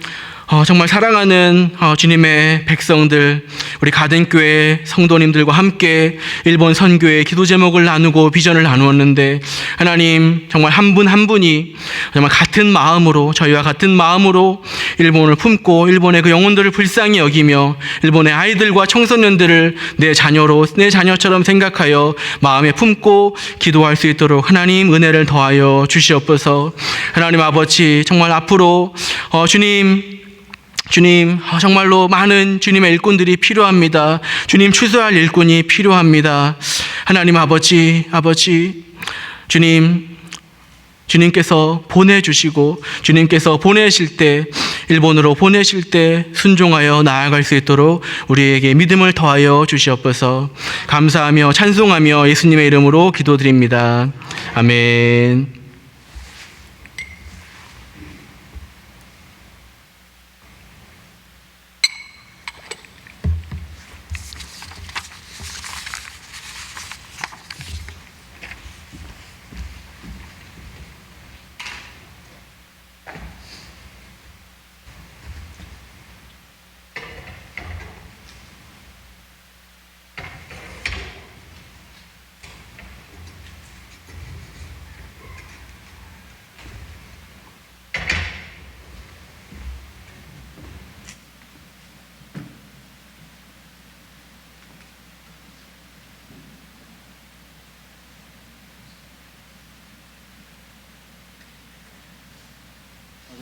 정말 사랑하는 주님의 백성들, 우리 가든교회 성도님들과 함께 일본 선교의 기도 제목을 나누고 비전을 나누었는데, 하나님 정말 한 분 한 분이 정말 같은 마음으로, 저희와 같은 마음으로 일본을 품고 일본의 그 영혼들을 불쌍히 여기며 일본의 아이들과 청소년들을 내 자녀처럼 생각하여 마음에 품고 기도할 수 있도록 하나님 은혜를 더하여 주시옵소서. 하나님 아버지, 정말 앞으로 주님 정말로 많은 주님의 일꾼들이 필요합니다. 주님 추수할 일꾼이 필요합니다. 하나님 아버지, 주님께서 보내주시고 주님께서 보내실 때, 일본으로 보내실 때 순종하여 나아갈 수 있도록 우리에게 믿음을 더하여 주시옵소서. 감사하며 찬송하며 예수님의 이름으로 기도드립니다. 아멘.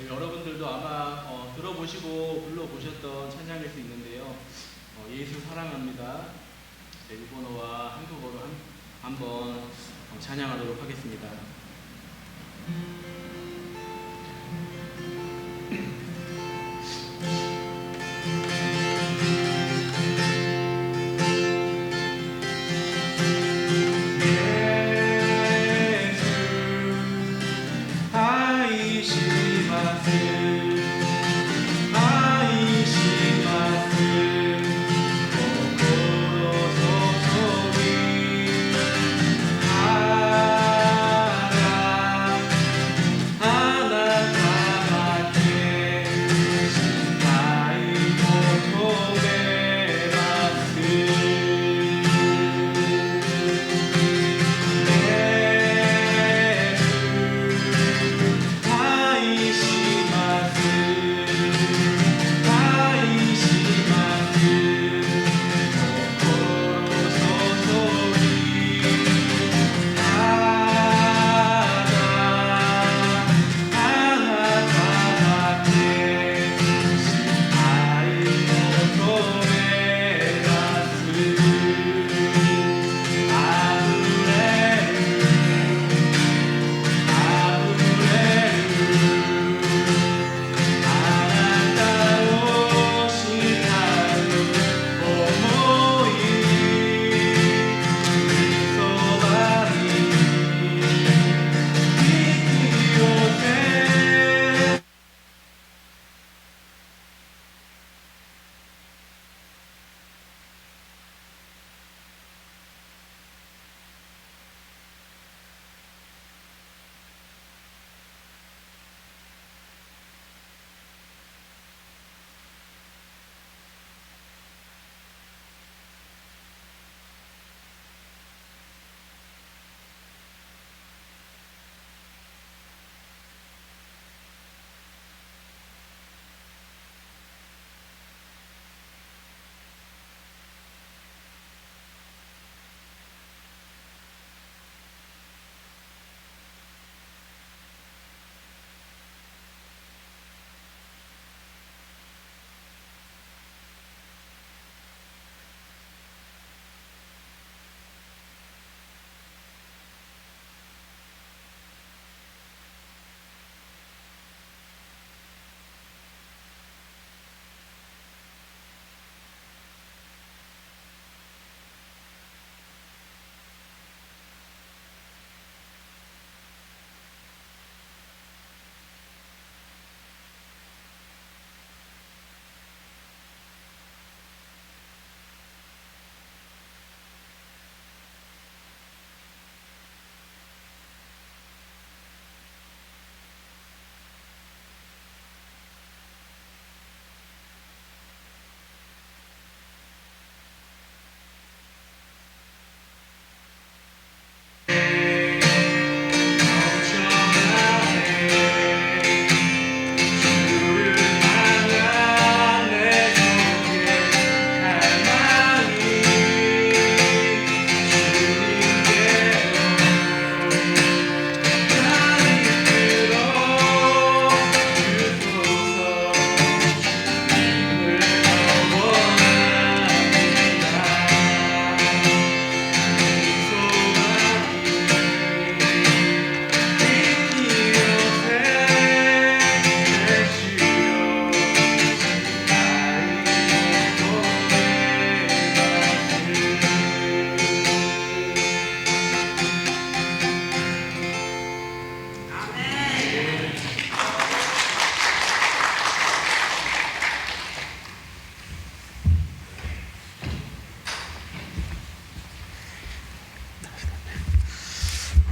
여러분들도 아마 들어보시고 불러보셨던 찬양일 수 있는데요. 예수 사랑합니다. 일본어와 한국어로 한번 찬양하도록 하겠습니다.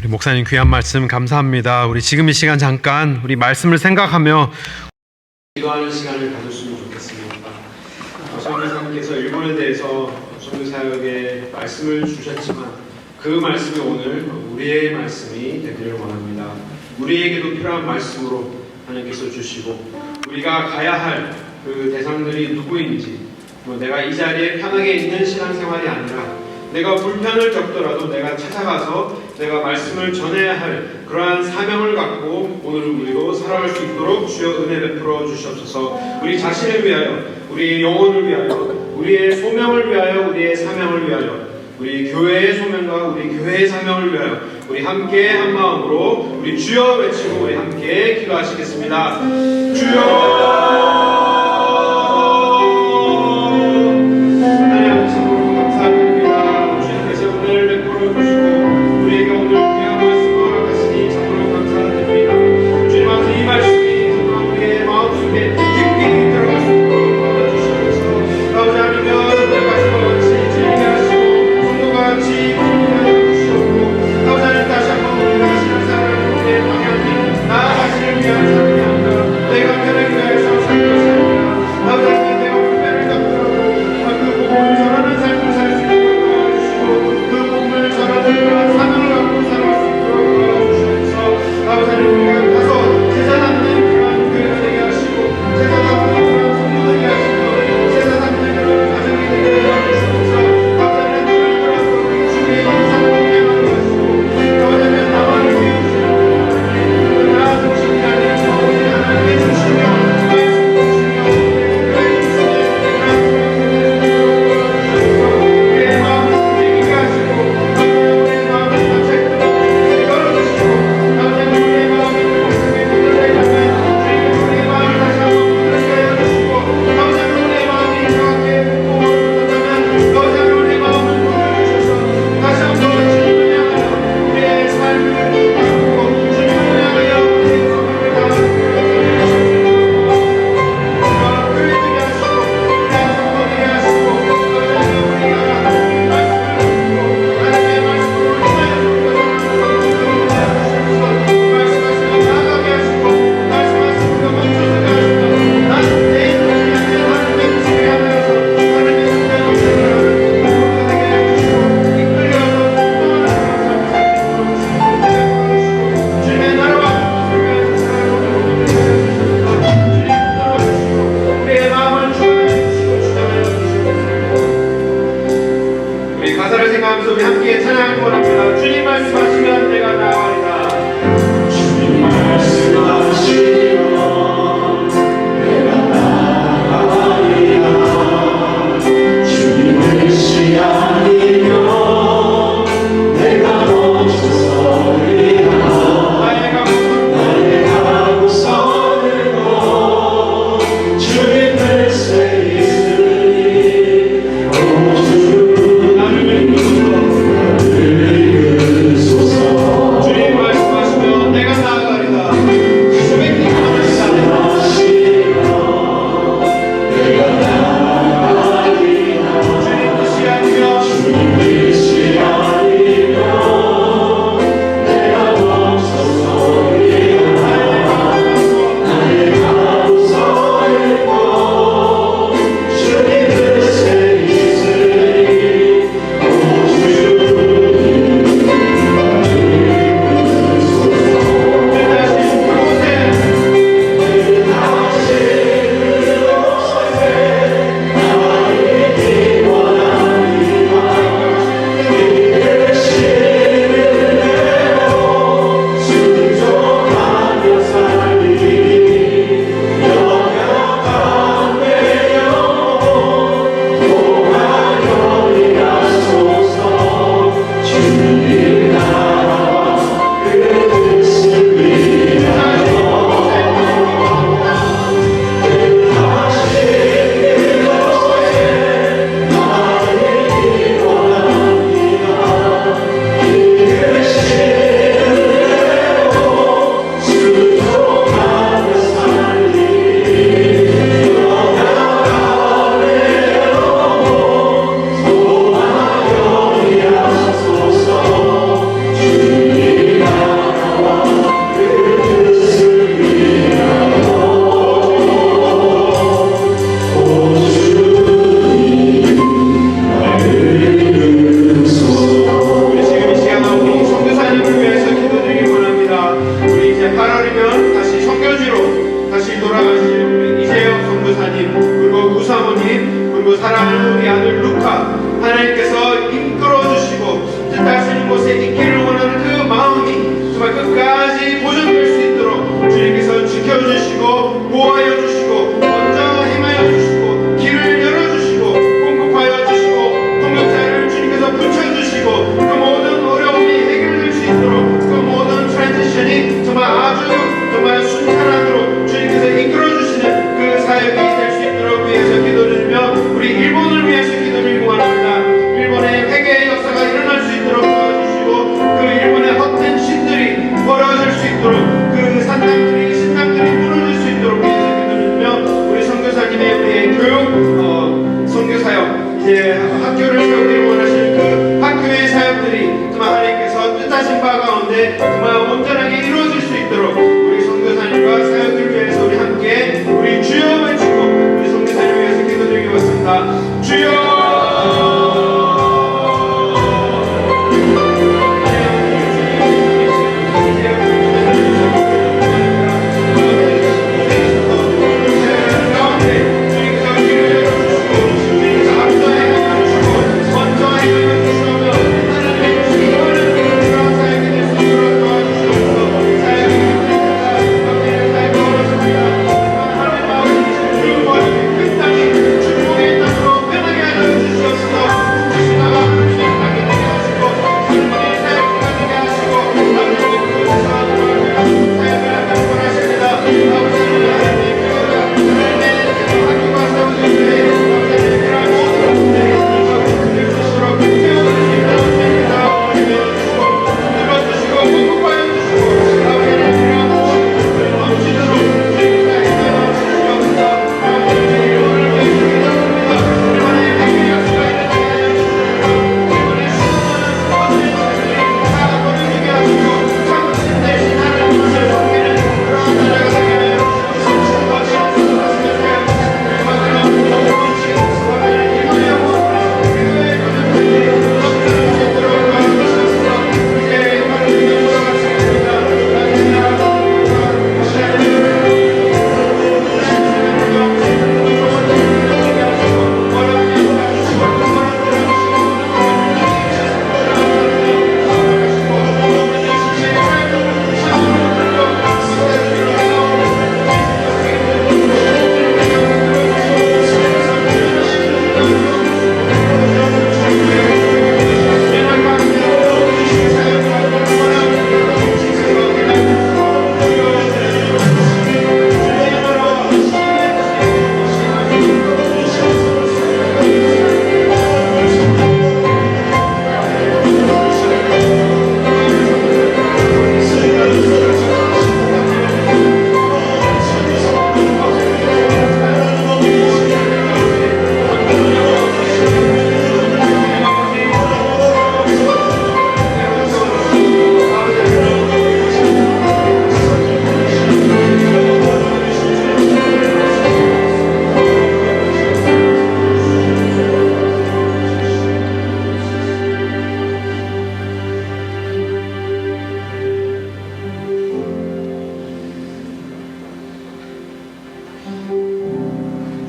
우리 목사님 귀한 말씀 감사합니다. 우리 지금 이 시간 잠깐 우리 말씀을 생각하며 기도하는 시간을 가졌으면 좋겠습니다. 선교사님께서 일본에 대해서 선교사역에 말씀을 주셨지만 그 말씀이 오늘 우리의 말씀이 되기를 원합니다. 우리에게도 필요한 말씀으로 하나님께서 주시고 우리가 가야 할 그 대상들이 누구인지 내가 이 자리에 편하게 있는 신앙생활이 아니라 내가 불편을 겪더라도 내가 찾아가서 내가 말씀을 전해야 할 그러한 사명을 갖고 오늘 우리도 살아갈 수 있도록 주여 은혜 베풀어 주시옵소서. 우리 자신을 위하여, 우리 영혼을 위하여, 우리의 소명을 위하여, 우리의 사명을 위하여, 우리 교회의 소명과 우리 교회의 사명을 위하여 우리 함께 한 마음으로 우리 주여 외치고 우리 함께 기도하시겠습니다. 주여! 주님 그리고 사랑하는 우리 아들 루카 하나님께서 이끌어 주시고 뜻하시는 곳에 있기를 원하는 그 마음이 정말 끝까지 보존될 수 있도록 주님께서 지켜주시고 보호하여 주시고 먼저 행하여 주시고 길을 열어주시고 공급하여 주시고 동역자를 주님께서 붙여주시고 그 모든 어려움이 해결될 수 있도록 그 모든 트랜지션이 정말 아주 정말 순탄하도록 주님께서 이끌어주시는 그 사역이 될 수 있도록 위해서 기도드리며 우리 일본을 위해서 기도드리고 합니다. 일본의 회개의 역사가 일어날 수 있도록 도와주시고 그 일본의 헛된 신들이 벌어질 수 있도록 그 산당들이 신당들이 무너질 수 있도록 위해서 기도드리며 우리 선교사님의 우리의 교육 선교사역 이제 학교를 세우기를 원하시는 그 학교의 사역들이 정말 하나님께서 뜻하신 바 가운데 정말 온전하게 이루어질 수 있도록 우리 선교사님과 사역을 위해서 우리 함께 우리 주여 외치고 우리 선교사님을 위해서 기도드리겠습니다. 주여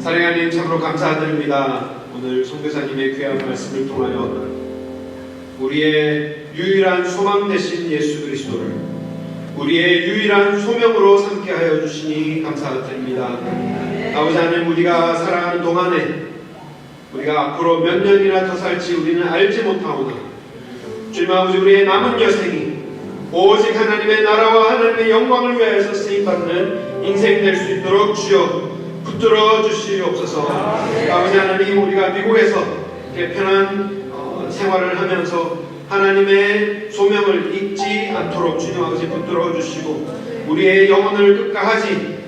사랑하는 참으로 감사드립니다. 오늘 선교사님의 귀한 말씀을 통하여 우리의 유일한 소망 되신 예수 그리스도를 우리의 유일한 소명으로 삼게 하여 주시니 감사드립니다. 아버지 하나님, 우리가 살아가는 동안에 우리가 앞으로 몇 년이나 더 살지 우리는 알지 못하오나 주님 아버지, 우리의 남은 여생이 오직 하나님의 나라와 하나님의 영광을 위하여서 쓰임받는 인생이 될 수 있도록 주여 붙들어 주시옵소서. 아버지 하나님, 우리가 미국에서 이렇게 편한 생활을 하면서 하나님의 소명을 잊지 않도록 주님 아버지 붙들어 주시고 우리의 영혼을 끝까지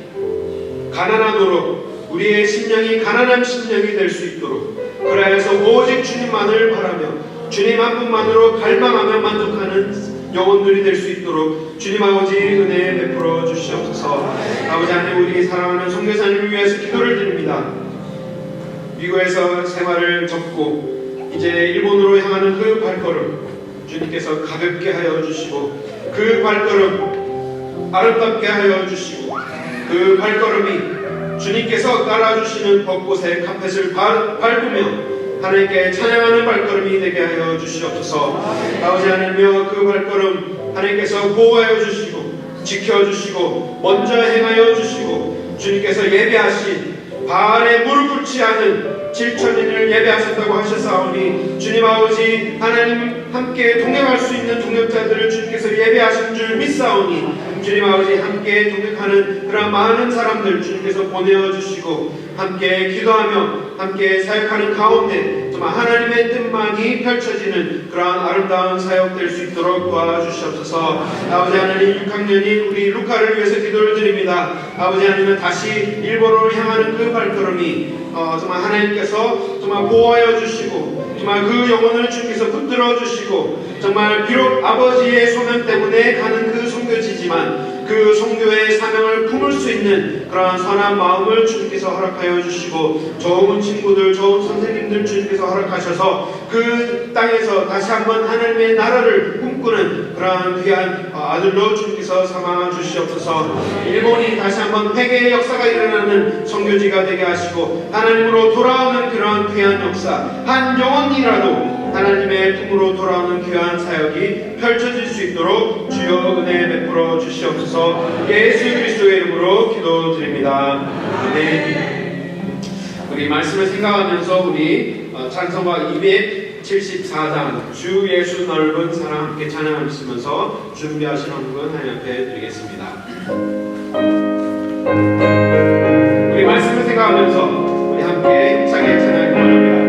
가난하도록 우리의 심령이 가난한 심령이 될 수 있도록 그래서 오직 주님만을 바라며 주님 한 분만으로 갈망하며 만족하는 영혼들이 될 수 있도록 주님 아버지 은혜 베풀어 주시옵소서. 아버지 하나님, 우리 사랑하는 선교사님을 위해서 기도를 드립니다. 미국에서 생활을 접고 이제 일본으로 향하는 그 발걸음 주님께서 가볍게 하여 주시고 그 발걸음 아름답게 하여 주시고 그 발걸음이 주님께서 깔아주시는 벚꽃의 카펫을 밟으며 하나님께 찬양하는 발걸음이 되게 하여 주시옵소서. 아버지 하나님여, 그 발걸음 하나님께서 보호하여 주시고 지켜주시고 먼저 행하여 주시고, 주님께서 예배하신 바알에 무릎 꿇지 않은 7천인을 예배하셨다고 하셨사오니, 주님 아버지 하나님 함께 동행할 수 있는 동역자들을 주님께서 예배하신 줄 믿사오니, 주님 아버지 함께 동행하는 그런 많은 사람들 주님께서 보내어 주시고, 함께 기도하며 함께 사역하는 가운데 정말 하나님의 뜻만이 펼쳐지는 그러한 아름다운 사역 될 수 있도록 도와주시옵소서. 아버지 하나님, 6학년인 우리 루카를 위해서 기도를 드립니다. 아버지 하나님은 다시 일본으로 향하는 그 발걸음이 정말 하나님께서 정말 보호하여 주시고, 정말 그 영혼을 주님께서 붙들어 주시고, 정말 비록 아버지의 소명 때문에 가는 그 선교지지만 그 선교의 사명을 품을 수 있는 그러한 선한 마음을 주님께서 허락하여 주시고, 좋은 친구들, 좋은 선생님들 주님께서 허락하셔서 그 땅에서 다시 한번 하나님의 나라를 꿈꾸는 그러한 귀한 아들로 주님께서 삼아 주시옵소서. 일본이 다시 한번 회개의 역사가 일어나는 선교지가 되게 하시고, 하나님으로 돌아오는 그러한 귀한 역사, 한 영혼이라도 하나님의 품으로 돌아오는 귀한 사역이 펼쳐질 수 있도록 주여 은혜 베풀어 주시옵소서. 예수 그리스도의 이름으로 기도드립니다. 아멘. 우리 말씀을 생각하면서 우리 찬송가 274장 주 예수 넓은 사랑 함께 찬양하시면서 준비하신 헌금은 하나님 앞에 드리겠습니다. 우리 말씀을 생각하면서 우리 함께 힘차게 찬양하기 바랍니다.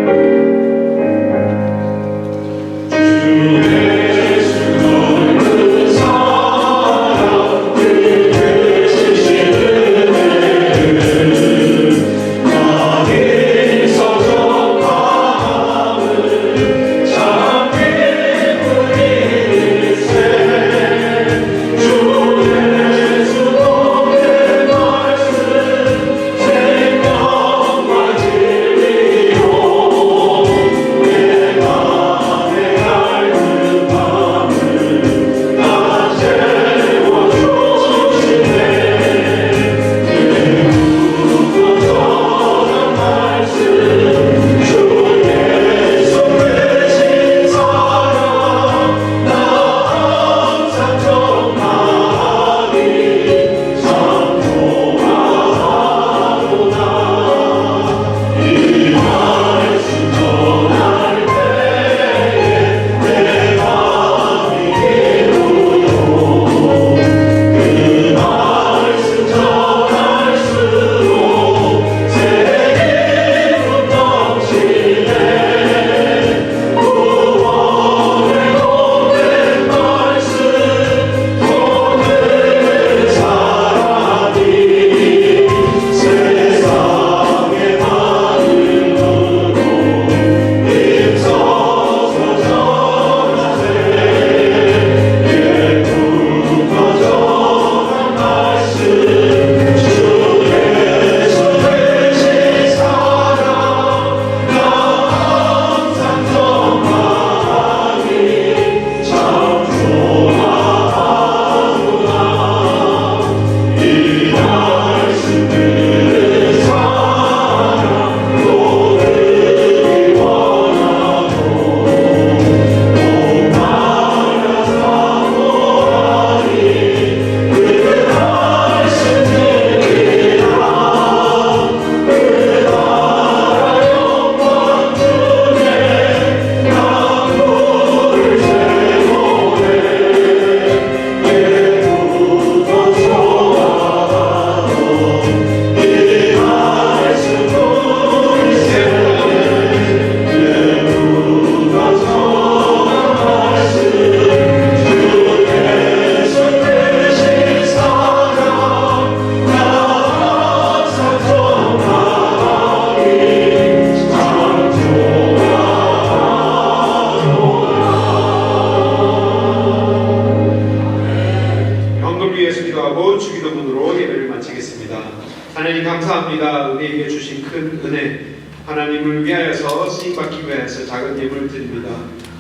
하나님 감사합니다. 우리에게 주신 큰 은혜, 하나님을 위하여서 쓰임받기 위해서 작은 예물을 드립니다.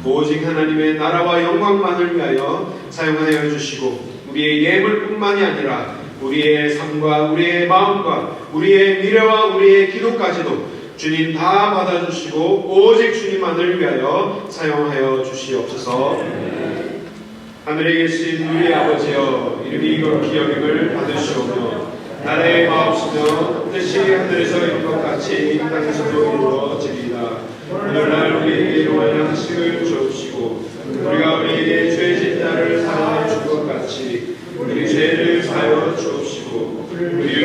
오직 하나님의 나라와 영광만을 위하여 사용하여 주시고, 우리의 예물뿐만이 아니라 우리의 삶과 우리의 마음과 우리의 미래와 우리의 기도까지도 주님 다 받아주시고 오직 주님만을 위하여 사용하여 주시옵소서. 하늘에 계신 우리 아버지여, 이름이 거룩히 여김을 받으시오며 나라의 마옵시며 뜻이 하늘에서 이룬 것 같이 이 땅에서도 이루어지리이다. 오늘날 우리에게 일용할 양식을 주옵시고 우리가 우리에게 죄 짓는 자를 사하여 준 것 같이 우리 죄를 사하여 주옵시고 우리를